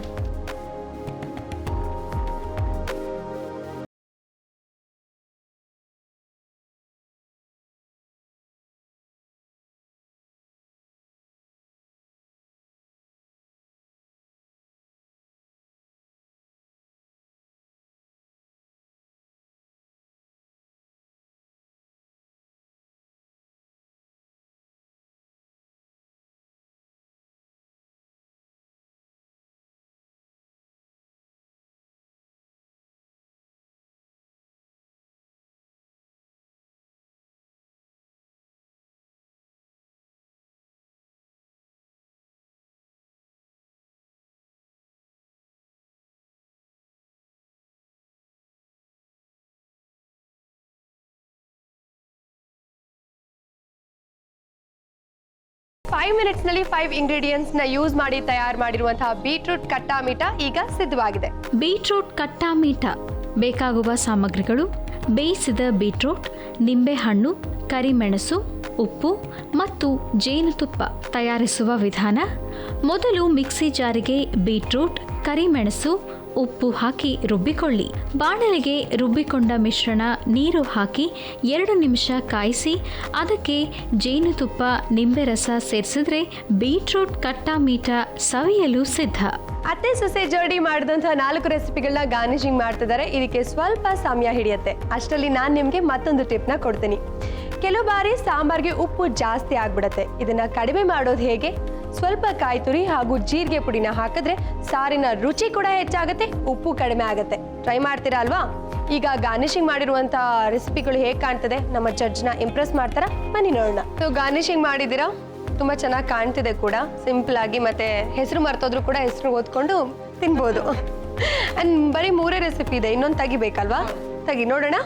5 ಮಿನಿಟ್ಸ್ನಲ್ಲಿ 5 ಇಂಗ್ರೀಡಿಯೆಂಟ್ಸ್ನ ಯೂಸ್ ಮಾಡಿ ತಯಾರು ಮಾಡಿರುವಂತಹ ಬೀಟ್ರೂಟ್ ಕಟ್ಟಾ ಮೀಠಾ ಈಗ ಸಿದ್ಧವಾಗಿದೆ.
ಬೀಟ್ರೂಟ್ ಕಟ್ಟಾ ಮೀಠಾ ಬೇಕಾಗುವ ಸಾಮಗ್ರಿಗಳು: ಬೇಯಿಸಿದ ಬೀಟ್ರೂಟ್, ನಿಂಬೆಹಣ್ಣು, ಕರಿಮೆಣಸು, ಉಪ್ಪು ಮತ್ತು ಜೇನುತುಪ್ಪ. ತಯಾರಿಸುವ ವಿಧಾನ: ಮೊದಲು ಮಿಕ್ಸಿ ಜಾರಿಗೆ ಬೀಟ್ರೂಟ್, ಕರಿಮೆಣಸು, ಉಪ್ಪು ಹಾಕಿ ರುಬ್ಬಿಕೊಳ್ಳಿ. ಬಾಣಲೆಗೆ ರುಬ್ಬಿಕೊಂಡ ಮಿಶ್ರಣ ನೀರು ಹಾಕಿ 2 ನಿಮಿಷ ಕಾಯಿಸಿ ಅದಕ್ಕೆ ಜೇನುತುಪ್ಪ, ನಿಂಬೆ ರಸ ಸೇರಿಸಿದ್ರೆ ಬೀಟ್ರೂಟ್ ಕಟ್ಟಾ ಮೀಠಾ ಸವಿಯಲು ಸಿದ್ಧ.
ಅತ್ತೆ ಸೊಸೆ ಜೋಡಿ ಮಾಡಿದಂತಹ 4 ರೆಸಿಪಿಗಳನ್ನ ಗಾರ್ನಿಶಿಂಗ್ ಮಾಡ್ತಿದ್ದಾರೆ. ಇದಕ್ಕೆ ಸ್ವಲ್ಪ ಸಮಯ ಹಿಡಿಯುತ್ತೆ. ಅಷ್ಟರಲ್ಲಿ ನಾನು ನಿಮಗೆ ಮತ್ತೊಂದು ಟಿಪ್ನ ಕೊಡ್ತೀನಿ. ಕೆಲವು ಬಾರಿ ಸಾಂಬಾರ್ಗೆ ಉಪ್ಪು ಜಾಸ್ತಿ ಆಗ್ಬಿಡತ್ತೆ. ಇದನ್ನ ಕಡಿಮೆ ಮಾಡೋದು ಹೇಗೆ? ಸ್ವಲ್ಪ ಕಾಯಿ ತುರಿ ಹಾಗೂ ಜೀರಿಗೆ ಪುಡಿನ ಹಾಕಿದ್ರೆ ಸಾರಿನ ರುಚಿ ಕೂಡ ಹೆಚ್ಚಾಗುತ್ತೆ, ಉಪ್ಪು ಕಡಿಮೆ ಆಗುತ್ತೆ. ಟ್ರೈ ಮಾಡ್ತೀರಾ ಅಲ್ವಾ? ಈಗ ಗಾರ್ನಿಶಿಂಗ್ ಮಾಡಿರುವಂಥ ರೆಸಿಪಿಗಳು ಹೇಗೆ ಕಾಣ್ತದೆ, ನಮ್ಮ ಜಡ್ಜ್ನ ಇಂಪ್ರೆಸ್ ಮಾಡ್ತಾರಾ? ಬನ್ನಿ ನೋಡೋಣ. ಸೊ ಗಾರ್ನಿಶಿಂಗ್ ಮಾಡಿದ್ದೀರಾ, ತುಂಬ ಚೆನ್ನಾಗಿ ಕಾಣ್ತಿದೆ ಕೂಡ, ಸಿಂಪಲ್ ಆಗಿ. ಮತ್ತೆ ಹೆಸರು ಮರ್ತೋದ್ರು ಕೂಡ ಹೆಸರು ಓದ್ಕೊಂಡು ತಿನ್ಬೋದು. ಅಂಡ್ ಬರೀ 3 ರೆಸಿಪಿ ಇದೆ, ಇನ್ನೊಂದು ತೆಗಿಬೇಕಲ್ವಾ? ತೆಗಿ ನೋಡೋಣ.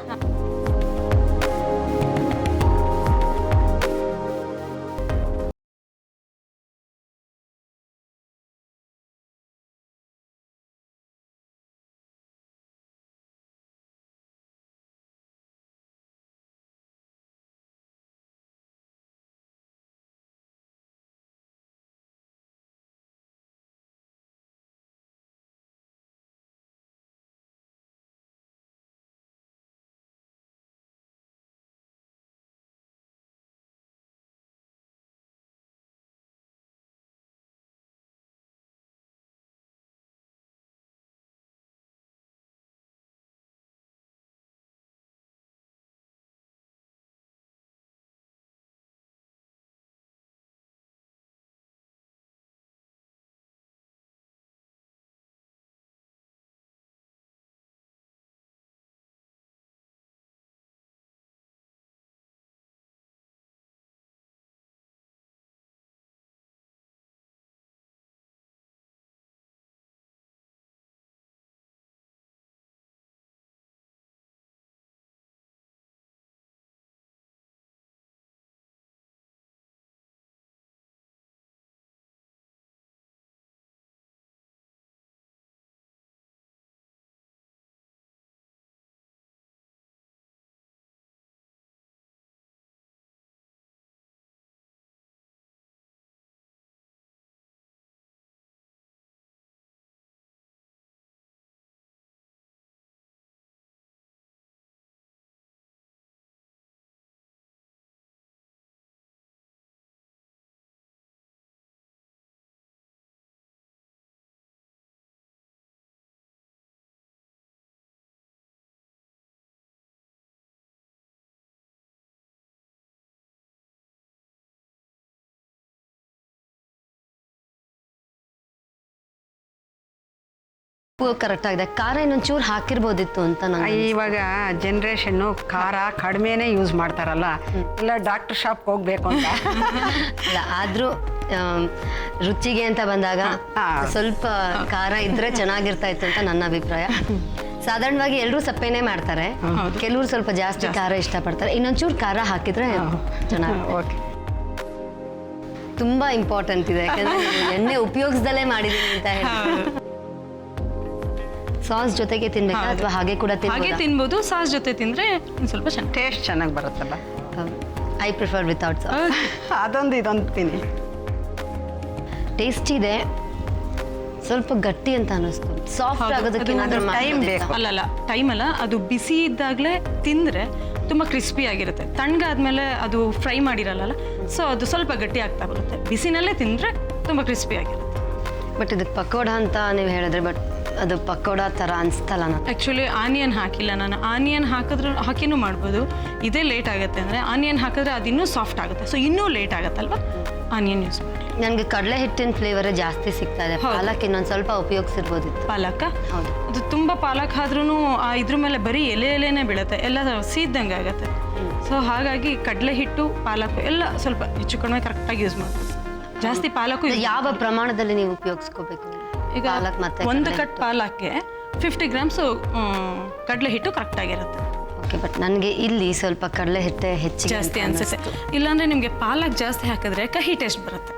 ಕರೆಕ್ಟ್ ಆಗಿದೆ. ಖಾರ ಇನ್ನೊಂಚೂರು ಹಾಕಿರ್ಬೋದಿತ್ತು ಅಂತ ನಂಗೆ.
ಇವಾಗ ಜನ್ರೇಷನ್ನು ಖಾರ ಕಡಿಮೆನೇ ಯೂಸ್ ಮಾಡ್ತಾರಲ್ಲ, ಇಲ್ಲ ಡಾಕ್ಟರ್ ಶಾಪ್ಗೆ ಹೋಗ್ಬೇಕು ಅಂತ.
ಅಲ್ಲ, ಆದ್ರೂ ರುಚಿಗೆ ಅಂತ ಬಂದಾಗ ಸ್ವಲ್ಪ ಖಾರ ಇದ್ರೆ ಚೆನ್ನಾಗಿರ್ತಾ ಇತ್ತು ಅಂತ ನನ್ನ ಅಭಿಪ್ರಾಯ. ಸಾಧಾರಣವಾಗಿ ಎಲ್ಲರೂ ಸಪ್ಪೆನೇ ಮಾಡ್ತಾರೆ, ಕೆಲವರು ಸ್ವಲ್ಪ ಜಾಸ್ತಿ ಖಾರ ಇಷ್ಟಪಡ್ತಾರೆ. ಇನ್ನೊಂಚೂರು ಖಾರ ಹಾಕಿದ್ರೆ ಚೆನ್ನಾಗಿ.
ಓಕೆ,
ತುಂಬಾ ಇಂಪಾರ್ಟೆಂಟ್ ಇದೆ, ಯಾಕಂದ್ರೆ ಎಣ್ಣೆ ಉಪಯೋಗಿಸ್ದಲೇ ಮಾಡಿದೀನಿ ಅಂತ ಹೇಳಿ. ಸಾಸ್ ಜೊತೆಗೆ ತಿನ್ಬೇಕಾ ಅಥವಾ ಹಾಗೆ ಕೂಡ
ಹಾಗೆ ತಿನ್ಬೋದು. ಸಾಸ್ ಜೊತೆ ತಿಂದ್ರೆ ಸ್ವಲ್ಪ
ಟೇಸ್ಟ್ ಚೆನ್ನಾಗಿ ಬರುತ್ತಲ್ಲ.
I prefer without sauce.
ಅದೊಂದು ಇದೊಂದು ತಿನ್ನಿ.
ಟೇಸ್ಟ್ ಇದೆ, ಸ್ವಲ್ಪ ಗಟ್ಟಿ ಅಂತ ಅನಿಸ್ತು. ಸಾಫ್ಟ್ ಆಗೋದಕ್ಕೆ
ಟೈಮ್ ಬೇಕು.
ಅಲ್ಲಲ್ಲ, ಟೈಮ್ ಅಲ್ಲ, ಅದು ಬಿಸಿ ಇದ್ದಾಗಲೇ ತಿಂದರೆ ತುಂಬ ಕ್ರಿಸ್ಪಿ ಆಗಿರುತ್ತೆ. ತಣ್ಣಗಾದ್ಮೇಲೆ ಅದು ಫ್ರೈ ಮಾಡಿರಲ್ಲ, ಸೊ ಅದು ಸ್ವಲ್ಪ ಗಟ್ಟಿ ಆಗ್ತಾ ಬರುತ್ತೆ. ಬಿಸಿನಲ್ಲೇ ತಿಂದರೆ ತುಂಬ ಕ್ರಿಸ್ಪಿ ಆಗಿರುತ್ತೆ.
ಬಟ್ ಇದಕ್ಕೆ ಪಕೋಡ ಅಂತ ನೀವು ಹೇಳಿದ್ರೆ, ಬಟ್ ಅದು ಪಕೋಡ ಥರ ಅನಿಸ್ತಲ್ಲ. ನಾನು
ಆ್ಯಕ್ಚುಲಿ ಆನಿಯನ್ ಹಾಕಿಲ್ಲ. ನಾನು ಆನಿಯನ್ ಹಾಕಿನೂ ಮಾಡ್ಬೋದು. ಇದೇ ಲೇಟ್ ಆಗುತ್ತೆ ಅಂದರೆ ಆನಿಯನ್ ಹಾಕಿದ್ರೆ ಅದು ಇನ್ನೂ ಸಾಫ್ಟ್ ಆಗುತ್ತೆ, ಸೊ ಇನ್ನೂ ಲೇಟ್ ಆಗುತ್ತಲ್ವ, ಆನಿಯನ್ ಯೂಸ್ ಮಾಡಿ.
ನನಗೆ ಕಡಲೆ ಹಿಟ್ಟಿನ ಫ್ಲೇವರೇ ಜಾಸ್ತಿ ಸಿಗ್ತಾ ಇದೆ. ಪಾಲಕ್ ಇನ್ನೊಂದು ಸ್ವಲ್ಪ ಉಪಯೋಗಿಸಿರ್ಬೋದಿತ್ತು.
ಪಾಲಕ
ಹೌದು,
ಅದು ತುಂಬ ಪಾಲಕ್ ಆದ್ರೂ ಇದ್ರ ಮೇಲೆ ಬರೀ ಎಲೆನೇ ಬೀಳುತ್ತೆ, ಎಲ್ಲ ಸೀದಂಗೆ ಆಗುತ್ತೆ. ಸೊ ಹಾಗಾಗಿ ಕಡಲೆ ಹಿಟ್ಟು, ಪಾಲಕ್ ಎಲ್ಲ ಸ್ವಲ್ಪ ಹೆಚ್ಚು ಕಡಿಮೆ ಕರೆಕ್ಟಾಗಿ ಯೂಸ್ ಮಾಡ್ಬೋದು. ಜಾಸ್ತಿ ಪಾಲಕು
ಯಾವ ಪ್ರಮಾಣದಲ್ಲಿ ನೀವು ಉಪಯೋಗಿಸ್ಕೋಬೇಕು?
ಈಗ ಒಂದು ಕಟ್ ಪಾಲಕ್ಗೆ 50 ಗ್ರಾಮ್ಸು ಕಡಲೆ ಹಿಟ್ಟು ಕರೆಕ್ಟಾಗಿರುತ್ತೆ.
ಓಕೆ, ಬಟ್ ನನಗೆ ಇಲ್ಲಿ ಸ್ವಲ್ಪ ಕಡಲೆ ಹಿಟ್ಟೆ ಹೆಚ್ಚಿಗೆ
ಜಾಸ್ತಿ
ಅಂತ
ಅನ್ಸುತ್ತೆ. ಇಲ್ಲಾಂದ್ರೆ ನಿಮಗೆ ಪಾಲಕ್ ಜಾಸ್ತಿ ಹಾಕಿದ್ರೆ ಕಹಿ ಟೇಸ್ಟ್ ಬರುತ್ತೆ.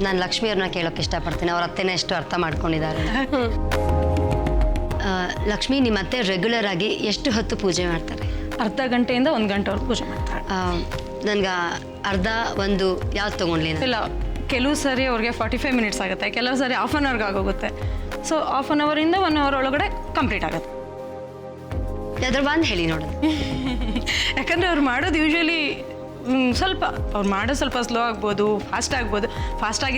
ನಾನು ಲಕ್ಷ್ಮಿ ಅವ್ರನ್ನ ಕೇಳೋಕೆ ಇಷ್ಟಪಡ್ತೀನಿ, ಅವ್ರ ಅತ್ತೆನ ಎಷ್ಟು ಅರ್ಥ ಮಾಡ್ಕೊಂಡಿದ್ದಾರೆ. ಲಕ್ಷ್ಮಿ, ನಿಮ್ಮ ಅತ್ತೆ ರೆಗ್ಯುಲರ್ ಆಗಿ ಎಷ್ಟು ಹೊತ್ತು ಪೂಜೆ ಮಾಡ್ತಾರೆ?
ಅರ್ಧ ಗಂಟೆಯಿಂದ 1 ಗಂಟೆವರೆಗೂ ಪೂಜೆ ಮಾಡ್ತಾರೆ.
ನನ್ಗೆ ಅರ್ಧ ಒಂದು ಯಾವ್ದು ತೊಗೊಂಡ್ಲಿ?
ಇಲ್ಲ, ಕೆಲವು ಸಾರಿ ಅವ್ರಿಗೆ 45 ಮಿನಿಟ್ಸ್ ಆಗುತ್ತೆ, ಕೆಲವು ಸಾರಿ ಹಾಫ್ ಆನ್ ಅವರ್ಗೆ ಆಗೋಗುತ್ತೆ. ಸೊ ಹಾಫ್ ಆನ್ ಅವರಿಂದ 1 ಅವರ್ ಒಳಗಡೆ ಕಂಪ್ಲೀಟ್ ಆಗುತ್ತೆ.
ಯಾವ್ದಾರು ಒಂದು ಹೇಳಿ ನೋಡೋದು.
ಯಾಕಂದರೆ ಅವ್ರು ಮಾಡೋದು ಯೂಶ್ವಲಿ ಸ್ವಲ್ಪ ಅವ್ರು ಮಾಡೋದು ಸ್ವಲ್ಪ ಸ್ಲೋ ಆಗ್ಬೋದು, ಫಾಸ್ಟ್ ಆಗ್ಬೋದು. ಫಾಸ್ಟಾಗಿ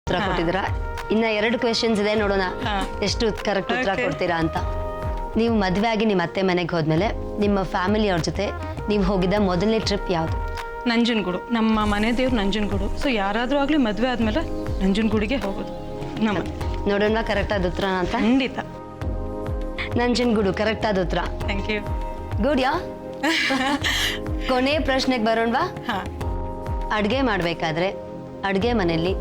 ಉತ್ತರ ಕೊಟ್ಟಿದ್ದೀರಾ. ಇನ್ನ 2 ಕ್ವೆಶನ್ಸ್ ಇದೆ, ನೋಡೋಣ ಎಷ್ಟು ಕರೆಕ್ಟ್ ಉತ್ತರ ಕೊಡ್ತೀರಾ ಅಂತ. ನೀವು ಮದುವೆ ಆಗಿ ನಿಮ್ಮ ಅತ್ತೆ ಮನೆಗೆ ಹೋದ್ಮೇಲೆ ನಿಮ್ಮ ಫ್ಯಾಮಿಲಿ ಅವ್ರ ಜೊತೆ ನೀವು ಹೋಗಿದ್ದ ಮೊದಲನೇ ಟ್ರಿಪ್ ಯಾವುದು?
ನಂಜನಗೂಡು. ನಮ್ಮ ಮನೆ ದೇವ್ರು ನಂಜನಗೂಡು. ಸೊ ಯಾರಾದರೂ ಆಗಲಿ ಮದುವೆ ಆದಮೇಲೆ ನಂಜನಗೂಡಿಗೆ ಹೋಗೋದು ನಮ್ಮ.
ನೋಡೋಣ ಕರೆಕ್ಟ್ ಆದ ಉತ್ತರ ಅಂತ.
ಖಂಡಿತ.
ನಂಜನಗೂಡು ಕರೆಕ್ಟ್ ಆದ ಉತ್ತರ.
Thank you.
ಗುಡ್. ಯಾ ಕೊನೆ ಪ್ರಶ್ನೆಗೆ ಬರೋಣವಾ?
ಹಾಂ.
ಅಡುಗೆ ಮಾಡಬೇಕಾದ್ರೆ ಅಡುಗೆ ಮನೆಯಲ್ಲಿ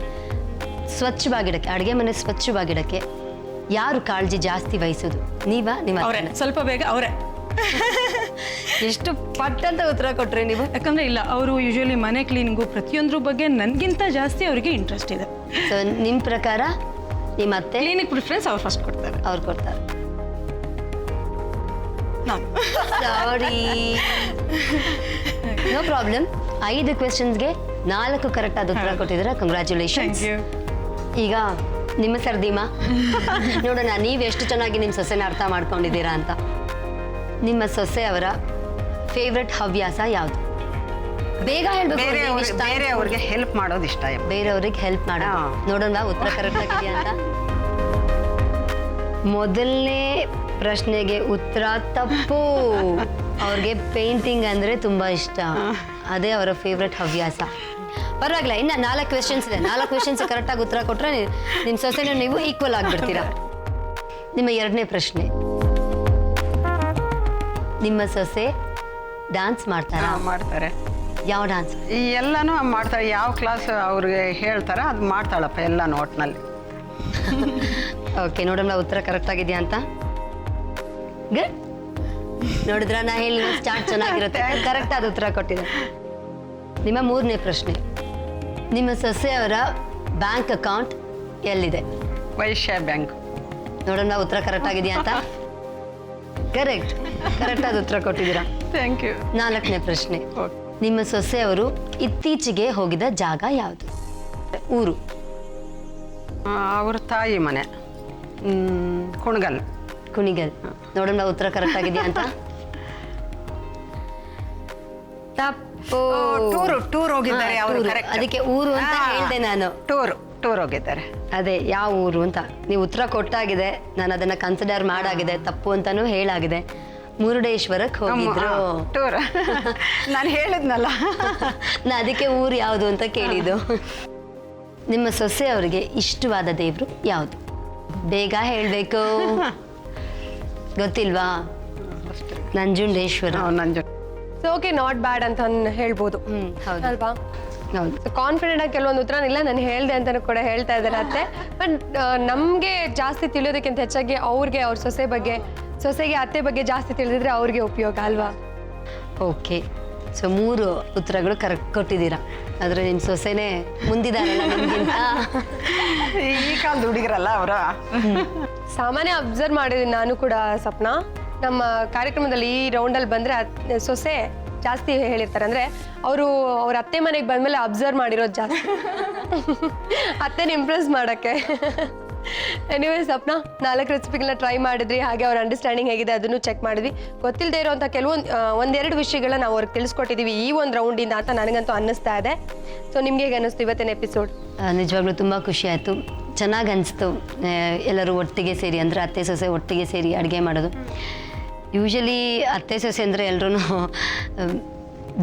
ಸ್ವಚ್ಛವಾಗಿಡಕ್ಕೆ, ಅಡುಗೆ ಮನೆ ಸ್ವಚ್ಛವಾಗಿಡಕ್ಕೆ ಯಾರು ಕಾಳಜಿ ಜಾಸ್ತಿ ವಹಿಸೋದು? ನೀವಾ ನಿಮ್ಮ
ಅವರೇ? ಸ್ವಲ್ಪ ಬೇಗ ಅವರೇ.
ಎಷ್ಟು ಪಟ್ಟಂತ ಉತ್ತರ ಕೊಟ್ರಿ ನೀವು.
ಯಾಕಂದರೆ ಇಲ್ಲ, ಅವರು ಯೂಶ್ವಲಿ ಮನೆ ಕ್ಲೀನಿಂಗು ಪ್ರತಿಯೊಂದ್ರ ಬಗ್ಗೆ ನನಗಿಂತ ಜಾಸ್ತಿ ಅವರಿಗೆ ಇಂಟ್ರೆಸ್ಟ್ ಇದೆ.
ಸೊ ನಿಮ್ಮ ಪ್ರಕಾರ ನಿಮ್ಮ ಅತ್ತೆ
ಕ್ಲೀನಿಕ್ ಪ್ರಿಫರೆನ್ಸ್ ಅವ್ರು ಫಸ್ಟ್ ಕೊಡ್ತಾರೆ.
ಅವ್ರು ಕೊಡ್ತಾರೆ.
ನಾನು
ಸಾರಿ, ನೋ ಪ್ರಾಬ್ಲಮ್. 5 ಕ್ವೆಶನ್ಸ್ಗೆ 4 ಕರೆಕ್ಟ್ ಆದ ಉತ್ತರ ಕೊಟ್ಟಿದ್ದೀರಾ. ಕಂಗ್ರ್ಯಾಚುಲೇಷನ್ಸ್.
Thank you.
ಈಗ ನಿಮ್ಮ ಸರ್ದಿಮಾ, ನೋಡೋಣ ನೀವು ಎಷ್ಟು ಚೆನ್ನಾಗಿ ನಿಮ್ಮ ಸೊಸೆನ ಅರ್ಥ ಮಾಡ್ಕೊಂಡಿದ್ದೀರಾ ಅಂತ. ನಿಮ್ಮ ಸೊಸೆ ಅವರ ಫೇವ್ರೆಟ್ ಹವ್ಯಾಸ ಯಾವುದು? ಬೇಗ ಹೇಳ್ಬೇಕು.
ಬೇರೆಯವ್ರಿಗೆ ಹೆಲ್ಪ್ ಮಾಡೋದು ಇಷ್ಟ.
ಬೇರೆಯವ್ರಿಗೆ ಹೆಲ್ಪ್ ಮಾಡ. ನೋಡೋಣ ಉತ್ತರ ಕರೆಕ್ಟ್ ಆಗಿದೆಯಾ ಅಂತ. ಮೊದಲನೇ ಪ್ರಶ್ನೆಗೆ ಉತ್ತರ ತಪ್ಪು. ಅವ್ರಿಗೆ ಪೇಂಟಿಂಗ್ ಅಂದರೆ ತುಂಬ ಇಷ್ಟ, ಅದೇ ಅವರ ಫೇವ್ರೆಟ್ ಹವ್ಯಾಸ. ಪರವಾಗಿಲ್ಲ, ಇನ್ನು 4 ಕ್ವೆಶನ್ಸ್ ಇದೆ. 4 ಕ್ವೆಶನ್ಸ್ ಕರೆಕ್ಟಾಗಿ ಉತ್ತರ ಕೊಟ್ಟರೆ ನಿಮ್ಮ ಸೊಸೆನ ನೀವು ಈಕ್ವಲ್ ಆಗಿಬಿಡ್ತೀರಾ. ನಿಮ್ಮ 2ನೇ ಪ್ರಶ್ನೆ, ನಿಮ್ಮ ಸೊಸೆ ಡ್ಯಾನ್ಸ್ ಮಾಡ್ತಾರಾ?
ಮಾಡ್ತಾರೆ.
ಯಾವ ಡ್ಯಾನ್ಸ್?
ಈ ಎಲ್ಲನೂ ಮಾಡ್ತಾಳೆ. ಯಾವ ಕ್ಲಾಸ್ ಅವ್ರಿಗೆ ಹೇಳ್ತಾರ ಅದು ಮಾಡ್ತಾಳಪ್ಪ ಎಲ್ಲ ನೋಟ್ನಲ್ಲಿ.
ಓಕೆ, ನೋಡೋಣ ಉತ್ತರ ಕರೆಕ್ಟ್ ಆಗಿದೆಯಾ ಅಂತ. ಗುಡ್. ನೋಡಿದ್ರ ನಾ ಹೇಳಿ ಸ್ಟಾರ್ಟ್ ಚೆನ್ನಾಗಿರುತ್ತೆ. ಕರೆಕ್ಟ್ ಆದ ಉತ್ತರ ಕೊಟ್ಟಿದೆ. ನಿಮ್ಮ 3ನೇ ಪ್ರಶ್ನೆ, ನಿಮ್ಮ ಸೊಸೆಯವರ ಬ್ಯಾಂಕ್ ಅಕೌಂಟ್ ಎಲ್ಲಿದೆ?
ವೈಶ್ಯ ಬ್ಯಾಂಕ್.
ನೋಡೋಣ ಉತ್ತರ ಕರೆಕ್ಟ್ ಆಗಿದೆಯಾ ಅಂತ. ಕರೆಕ್ಟ್ ಆದ ಉತ್ತರ ಕೊಟ್ಟಿದ್ದೀರಾ.
Thank you.
4ನೇ ಪ್ರಶ್ನೆ, ನಿಮ್ಮ ಸೊಸೆಯವರು ಇತ್ತೀಚೆಗೆ ಹೋಗಿದ ಜಾಗ ಯಾವುದು? ಊರು.
ಅವ್ರ ತಾಯಿ ಮನೆ ಕುಣಗಲ್.
ಕುಣಿಗಲ್. ನೋಡೋಣ ಉತ್ತರ ಕರೆಕ್ಟ್ ಆಗಿದೆಯಾ ಅಂತ. ತಪ್ಪು.
ಟೂರ್ ಹೋಗಿದ್ದಾರೆ ಅವರು.
ಅದಕ್ಕೆ ಊರು ಅಂತ ಹೇಳ್ದೆ ನಾನು.
ಟೂರ್ ಹೋಗಿದ್ದಾರೆ.
ಅದೇ ಯಾವ ಊರು ಅಂತ ನೀವು ಉತ್ತರ ಕೊಟ್ಟಾಗಿದೆ, ನಾನು ಅದನ್ನ ಕನ್ಸಿಡರ್ ಮಾಡಾಗಿದೆ, ತಪ್ಪು ಅಂತಾನೂ ಹೇಳಾಗಿದೆ. ಮುರುಡೇಶ್ವರಕ್ಕೆ ಹೋಗಿದ್ರು.
ಟೂರ್ ನಾನು ಹೇಳಿದ್ನಲ್ಲ.
ನಾ ಅದಕ್ಕೆ ಊರು ಯಾವುದು ಅಂತ ಕೇಳಿದ್ದು. ನಿಮ್ಮ ಸೊಸೆಯವರಿಗೆ ಇಷ್ಟವಾದ ದೇವರು ಯಾವುದು? ಬೇಗ ಹೇಳಬೇಕು. ಗೊತ್ತಿಲ್ವಾ? Nanjundeshwara.
So okay, not bad ಅಂತ ಹೇಳ್ಬೋದು.
ಹೌದು
ಅಲ್ವಾ?
ಹೌದು.
ಸೊ ಕಾನ್ಫಿಡೆಂಟ್ ಆಗಿ ಕೆಲವೊಂದು ಉತ್ತರ ಇಲ್ಲ ನಾನು ಹೇಳ್ದೆ ಅಂತಾನು ಕೂಡ ಹೇಳ್ತಾ ಇದ್ದಾರೆ ಅತ್ತೆ. ಬಟ್ ನಮಗೆ ಜಾಸ್ತಿ ತಿಳಿಯೋದಕ್ಕಿಂತ ಹೆಚ್ಚಾಗಿ ಅವ್ರಿಗೆ ಅವ್ರ ಸೊಸೆಗೆ ಅತ್ತೆ ಬಗ್ಗೆ ಜಾಸ್ತಿ ತಿಳಿದಿದ್ರೆ ಅವ್ರಿಗೆ ಉಪಯೋಗ ಅಲ್ವಾ?
ಓಕೆ, ಸೊ 3 ಉತ್ತರಗಳು ಕರೆಕ್ಟ್ ಕೊಟ್ಟಿದ್ದೀರಾ. ಆದರೆ ನಿಮ್ಮ ಸೊಸೆನೇ ಮುಂದಿದಾರಲ್ಲ ನಿಮ್ಗಿಂತ.
ಈ ಕಾಲದ ಹುಡುಗರಲ್ಲ ಅವರ.
ಸಾಮಾನ್ಯ ಅಬ್ಸರ್ವ್ ಮಾಡಿದ್ದೀನಿ ನಾನು ಕೂಡ ಸಪ್ನ. ನಮ್ಮ ಕಾರ್ಯಕ್ರಮದಲ್ಲಿ ಈ ರೌಂಡಲ್ಲಿ ಬಂದರೆ ಸೊಸೆ ಜಾಸ್ತಿ ಹೇಳಿರ್ತಾರೆ. ಅಂದರೆ ಅವ್ರ ಅತ್ತೆ ಮನೆಗೆ ಬಂದಮೇಲೆ ಅಬ್ಸರ್ವ್ ಮಾಡಿರೋದು ಜಾಸ್ತಿ, ಅತ್ತೆನ ಇಂಪ್ರೆಸ್ ಮಾಡೋಕ್ಕೆ. ಎನಿವೇ ಸಪ್ನ, 4 ರೆಸಿಪಿಗಳನ್ನ ಟ್ರೈ ಮಾಡಿದ್ರಿ, ಹಾಗೆ ಅವ್ರ ಅಂಡರ್ಸ್ಟ್ಯಾಂಡಿಂಗ್ ಹೇಗಿದೆ ಅದನ್ನು ಚೆಕ್ ಮಾಡಿದ್ವಿ. ಗೊತ್ತಿಲ್ಲದೆ ಇರೋಂಥ ಒಂದೆರಡು ವಿಷಯಗಳನ್ನ ನಾವು ಅವ್ರಿಗೆ ತಿಳಿಸ್ಕೊಟ್ಟಿದ್ದೀವಿ ಈ ಒಂದು ರೌಂಡಿಂದ ಅಂತ ನನಗಂತೂ ಅನ್ನಿಸ್ತಾ ಇದೆ. ಸೊ ನಿಮ್ಗೆ ಹೇಗೆ ಅನ್ನಿಸ್ತು ಇವತ್ತಿನ ಎಪಿಸೋಡ್?
ನಿಜವಾಗ್ಲೂ ತುಂಬ ಖುಷಿ ಆಯಿತು, ಚೆನ್ನಾಗಿ ಅನಿಸ್ತು. ಎಲ್ಲರೂ ಒಟ್ಟಿಗೆ ಸೇರಿ, ಅಂದರೆ ಅತ್ತೆ ಸೊಸೆ ಒಟ್ಟಿಗೆ ಸೇರಿ ಅಡುಗೆ ಮಾಡೋದು. ಯೂಶಲಿ ಅತ್ತೆ ಸೊಸೆ ಅಂದರೆ ಎಲ್ಲರೂ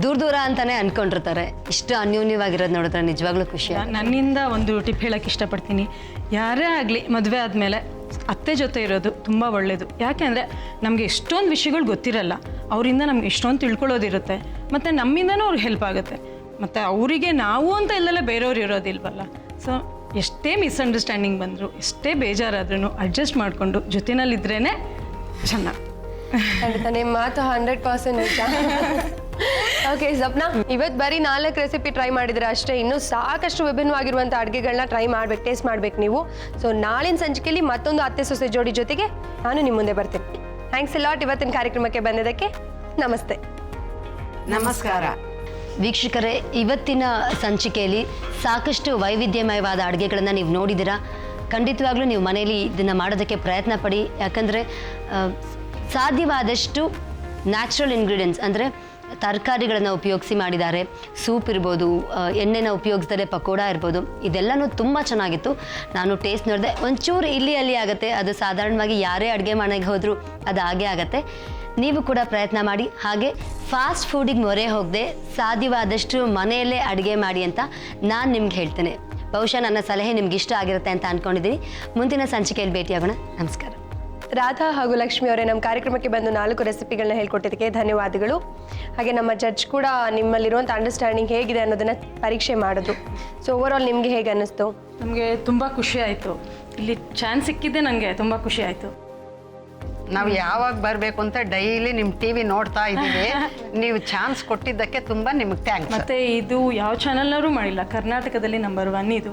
ದೂರ ಅಂತಲೇ ಅಂದ್ಕೊಂಡಿರ್ತಾರೆ. ಇಷ್ಟು ಅನ್ಯೋನ್ಯವಾಗಿರೋದು ನೋಡಿದ್ರೆ ನಿಜವಾಗ್ಲೂ ಖುಷಿ.
ನನ್ನಿಂದ ಒಂದು ಟಿಪ್ ಹೇಳಕ್ಕೆ ಇಷ್ಟಪಡ್ತೀನಿ. ಯಾರೇ ಆಗಲಿ ಮದುವೆ ಆದಮೇಲೆ ಅತ್ತೆ ಜೊತೆ ಇರೋದು ತುಂಬ ಒಳ್ಳೆಯದು. ಯಾಕೆಂದರೆ ನಮಗೆ ಎಷ್ಟೊಂದು ವಿಷಯಗಳು ಗೊತ್ತಿರಲ್ಲ, ಅವರಿಂದ ನಮ್ಗೆ ಎಷ್ಟೊಂದು ತಿಳ್ಕೊಳ್ಳೋದಿರುತ್ತೆ, ಮತ್ತು ನಮ್ಮಿಂದನೂ ಅವ್ರಿಗೆ ಹೆಲ್ಪ್ ಆಗುತ್ತೆ. ಮತ್ತು ಅವರಿಗೆ ನಾವು ಅಂತ ಇಲ್ಲೆಲ್ಲ ಬೇರೆಯವ್ರು ಇರೋದಿಲ್ವಲ್ಲ. ಸೊ ಎಷ್ಟೇ ಮಿಸ್ಅಂಡರ್ಸ್ಟ್ಯಾಂಡಿಂಗ್ ಬಂದರೂ, ಎಷ್ಟೇ ಬೇಜಾರಾದ್ರೂ ಅಡ್ಜಸ್ಟ್ ಮಾಡಿಕೊಂಡು ಜೊತೆನಲ್ಲಿದ್ರೇ ಚೆನ್ನಾಗಿ.
ಖಂಡಿತ ನಿಮ್ಮ ಮಾತು 100% ನಿಜ. ಓಕೆ ಸಪ್ನಾ, ಇವತ್ತು ಬರೀ 4 ರೆಸಿಪಿ ಟ್ರೈ ಮಾಡಿದ್ರೆ ಅಷ್ಟೇ, ಇನ್ನೂ ಸಾಕಷ್ಟು ವಿಭಿನ್ನವಾಗಿರುವಂಥ ಅಡುಗೆಗಳನ್ನ ಟ್ರೈ ಮಾಡ್ಬೇಕು, ಟೇಸ್ಟ್ ಮಾಡ್ಬೇಕು ನೀವು. ಸೊ ನಾಳಿನ ಸಂಚಿಕೆಯಲ್ಲಿ ಮತ್ತೊಂದು ಅತ್ತೆ ಸೊಸೆ ಜೋಡಿ ಜೊತೆಗೆ ನಾನು ನಿಮ್ಮ ಮುಂದೆ ಬರ್ತೀನಿ. ಥ್ಯಾಂಕ್ಸ್ ಎ ಲಾಟ್ ಇವತ್ತಿನ ಕಾರ್ಯಕ್ರಮಕ್ಕೆ ಬಂದಿದ್ದಕ್ಕೆ. ನಮಸ್ತೆ.
ನಮಸ್ಕಾರ
ವೀಕ್ಷಕರೇ, ಇವತ್ತಿನ ಸಂಚಿಕೆಯಲ್ಲಿ ಸಾಕಷ್ಟು ವೈವಿಧ್ಯಮಯವಾದ ಅಡುಗೆಗಳನ್ನು ನೀವು ನೋಡಿದ್ದೀರಾ. ಖಂಡಿತವಾಗ್ಲೂ ನೀವು ಮನೆಯಲ್ಲಿ ಇದನ್ನು ಮಾಡೋದಕ್ಕೆ ಪ್ರಯತ್ನ ಪಡಿ. ಯಾಕಂದರೆ ಸಾಧ್ಯವಾದಷ್ಟು ನ್ಯಾಚುರಲ್ ಇಂಗ್ರೀಡಿಯೆಂಟ್ಸ್, ಅಂದರೆ ತರಕಾರಿಗಳನ್ನು ಉಪಯೋಗಿಸಿ ಮಾಡಿದ್ದಾರೆ. ಸೂಪ್ ಇರ್ಬೋದು, ಎಣ್ಣೆನ ಉಪಯೋಗಿಸ್ದರೆ ಪಕೋಡ ಇರ್ಬೋದು, ಇದೆಲ್ಲನೂ ತುಂಬ ಚೆನ್ನಾಗಿತ್ತು. ನಾನು ಟೇಸ್ಟ್ ನೋಡಿದೆ. ಒಂಚೂರು ಇಲ್ಲಿ ಅಲ್ಲಿ ಆಗುತ್ತೆ, ಅದು ಸಾಧಾರಣವಾಗಿ ಯಾರೇ ಅಡುಗೆ ಮನೆಗೆ ಹೋದರೂ ಅದು ಹಾಗೇ ಆಗುತ್ತೆ. ನೀವು ಕೂಡ ಪ್ರಯತ್ನ ಮಾಡಿ. ಹಾಗೆ ಫಾಸ್ಟ್ ಫುಡ್ಡಿಗೆ ಮೊರೆ ಹೋಗದೆ ಸಾಧ್ಯವಾದಷ್ಟು ಮನೆಯಲ್ಲೇ ಅಡುಗೆ ಮಾಡಿ ಅಂತ ನಾನು ನಿಮ್ಗೆ ಹೇಳ್ತೇನೆ. ಬಹುಶಃ ನನ್ನ ಸಲಹೆ ನಿಮ್ಗೆ ಇಷ್ಟ ಆಗಿರುತ್ತೆ ಅಂತ ಅಂದ್ಕೊಂಡಿದ್ದೀನಿ. ಮುಂದಿನ ಸಂಚಿಕೆಯಲ್ಲಿ ಭೇಟಿಯಾಗೋಣ. ನಮಸ್ಕಾರ.
ರಾಧಾ ಹಾಗೂ ಲಕ್ಷ್ಮಿ ಅವರೇ, ನಮ್ಮ ಕಾರ್ಯಕ್ರಮಕ್ಕೆ ಬಂದು 4 ರೆಸಿಪಿಗಳನ್ನ ಹೇಳ್ಕೊಟ್ಟಿದ್ದಕ್ಕೆ ಧನ್ಯವಾದಗಳು. ಹಾಗೆ ನಮ್ಮ ಜಡ್ಜ್ ಕೂಡ ನಿಮ್ಮಲ್ಲಿರುವಂಥ ಅಂಡರ್ಸ್ಟ್ಯಾಂಡಿಂಗ್ ಹೇಗಿದೆ ಅನ್ನೋದನ್ನ ಪರೀಕ್ಷೆ ಮಾಡಿದ್ರು. ಸೊ ಓವರಾಲ್ ನಿಮಗೆ ಹೇಗೆ ಅನ್ನಿಸ್ತು?
ನಮಗೆ ತುಂಬ ಖುಷಿ ಆಯಿತು. ಇಲ್ಲಿ ಚಾನ್ಸ್ ಸಿಕ್ಕಿದ್ದೆ ನನಗೆ ತುಂಬ ಖುಷಿ ಆಯಿತು.
ನಾವು ಯಾವಾಗ ಬರಬೇಕು ಅಂತ ಡೈಲಿ ನಿಮ್ಮ ಟಿವಿ ನೋಡ್ತಾ ಇದ್ದೀವಿ. ನೀವು ಚಾನ್ಸ್ ಕೊಟ್ಟಿದ್ದಕ್ಕೆ ತುಂಬ ನಿಮಗೆ ಥ್ಯಾಂಕ್ಸ್.
ಮತ್ತು ಇದು ಯಾವ ಚಾನಲ್ನವರು ಮಾಡಿಲ್ಲ, ಕರ್ನಾಟಕದಲ್ಲಿ ನಂಬರ್ 1 ಇದು.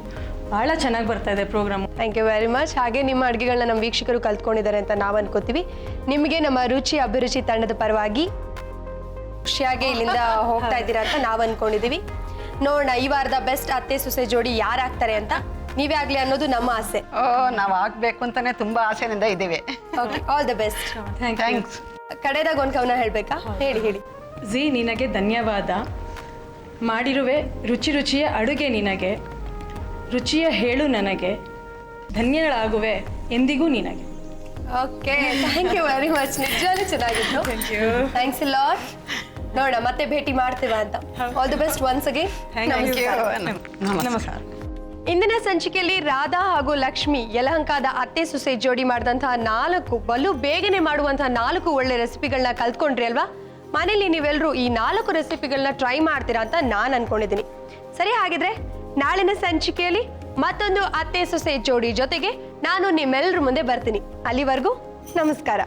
ಭಾಳ ಚೆನ್ನಾಗಿ ಬರ್ತಾ ಇದೆ programme.
Thank you very much. ಹಾಗೆ ನಿಮ್ಮ ಅಡುಗೆಗಳನ್ನ ನಮ್ಮ ವೀಕ್ಷಕರು ಕಲ್ತ್ಕೊಂಡಿದ್ದಾರೆ ಅಂತ ನಾವು ಅನ್ಕೋತೀವಿ. ನಿಮಗೆ ನಮ್ಮ ರುಚಿ ಅಭಿರುಚಿ ತಂಡದ ಪರವಾಗಿ ಖುಷಿಯಾಗಿ ಇಲ್ಲಿಂದ ಹೋಗ್ತಾ ಇದ್ದೀರಾ ಅಂತ ನಾವು ಅನ್ಕೊಂಡಿದ್ದೀವಿ. ನೋಡೋಣ ಈ ವಾರದ ಬೆಸ್ಟ್ ಅತ್ತೆ ಸೊಸೆ ಜೋಡಿ ಯಾರಾಗ್ತಾರೆ ಅಂತ. ನೀವೇ ಆಗಲಿ ಅನ್ನೋದು ನಮ್ಮ ಆಸೆ.
ನಾವು ಆಗಬೇಕು ಅಂತಾನೆ ತುಂಬ ಆಸೆನಿಂದ ಇದ್ದೀವಿ.
Okay, all the best.
Thanks.
ಕಡೆದಾಗ ಒಂದು ಕವನ ಹೇಳಬೇಕಾ? ಹೇಳಿ.
ಜಿ, ನಿನಗೆ ಧನ್ಯವಾದ. ಮಾಡಿರುವೆ ರುಚಿ ರುಚಿಯ ಅಡುಗೆ ನಿನಗೆ, ರುಚಿಯ ಹೇಳು ನನಗೆ, ಧನ್ಯಳಾಗುವೆ ಎಂದಿಗೂ ನಿನಗೆ.
Okay, thank you very much. ನಿಜವಾಗ್ಲೂ ಚೆನ್ನಾಗಿತ್ತು. Thanks a lot. ನೋಡೋಣ ಮತ್ತೆ ಭೇಟಿ ಮಾಡ್ತೀವ ಅಂತ. All the best once again.
ನಮಸ್ಕಾರ.
ಇಂದಿನ ಸಂಚಿಕೆಯಲ್ಲಿ ರಾಧಾ ಹಾಗೂ ಲಕ್ಷ್ಮಿ ಯಲಹಂಕದ ಅತ್ತೆ ಸೊಸೆ ಜೋಡಿ ಮಾಡಿದಂತಹ 4 ಬಲು ಬೇಗನೆ ಮಾಡುವಂತಹ 4 ಒಳ್ಳೆ ರೆಸಿಪಿಗಳನ್ನ ಕಲ್ತ್ಕೊಂಡ್ರಿ ಅಲ್ವಾ? ಮನೇಲಿ ನೀವೆಲ್ಲರೂ ಈ 4 ರೆಸಿಪಿಗಳನ್ನ ಟ್ರೈ ಮಾಡ್ತೀರಾ ಅಂತ ನಾನು ಅನ್ಕೊಂಡಿದ್ದೀನಿ. ಸರಿ, ಹಾಗಿದ್ರೆ ನಾಳಿನ ಸಂಚಿಕೆಯಲ್ಲಿ ಮತ್ತೊಂದು ಅತ್ತೆ ಸೊಸೆ ಜೋಡಿ ಜೊತೆಗೆ ನಾನು ನಿಮ್ಮೆಲ್ಲರ ಮುಂದೆ ಬರ್ತೀನಿ. ಅಲ್ಲಿವರೆಗೂ ನಮಸ್ಕಾರ.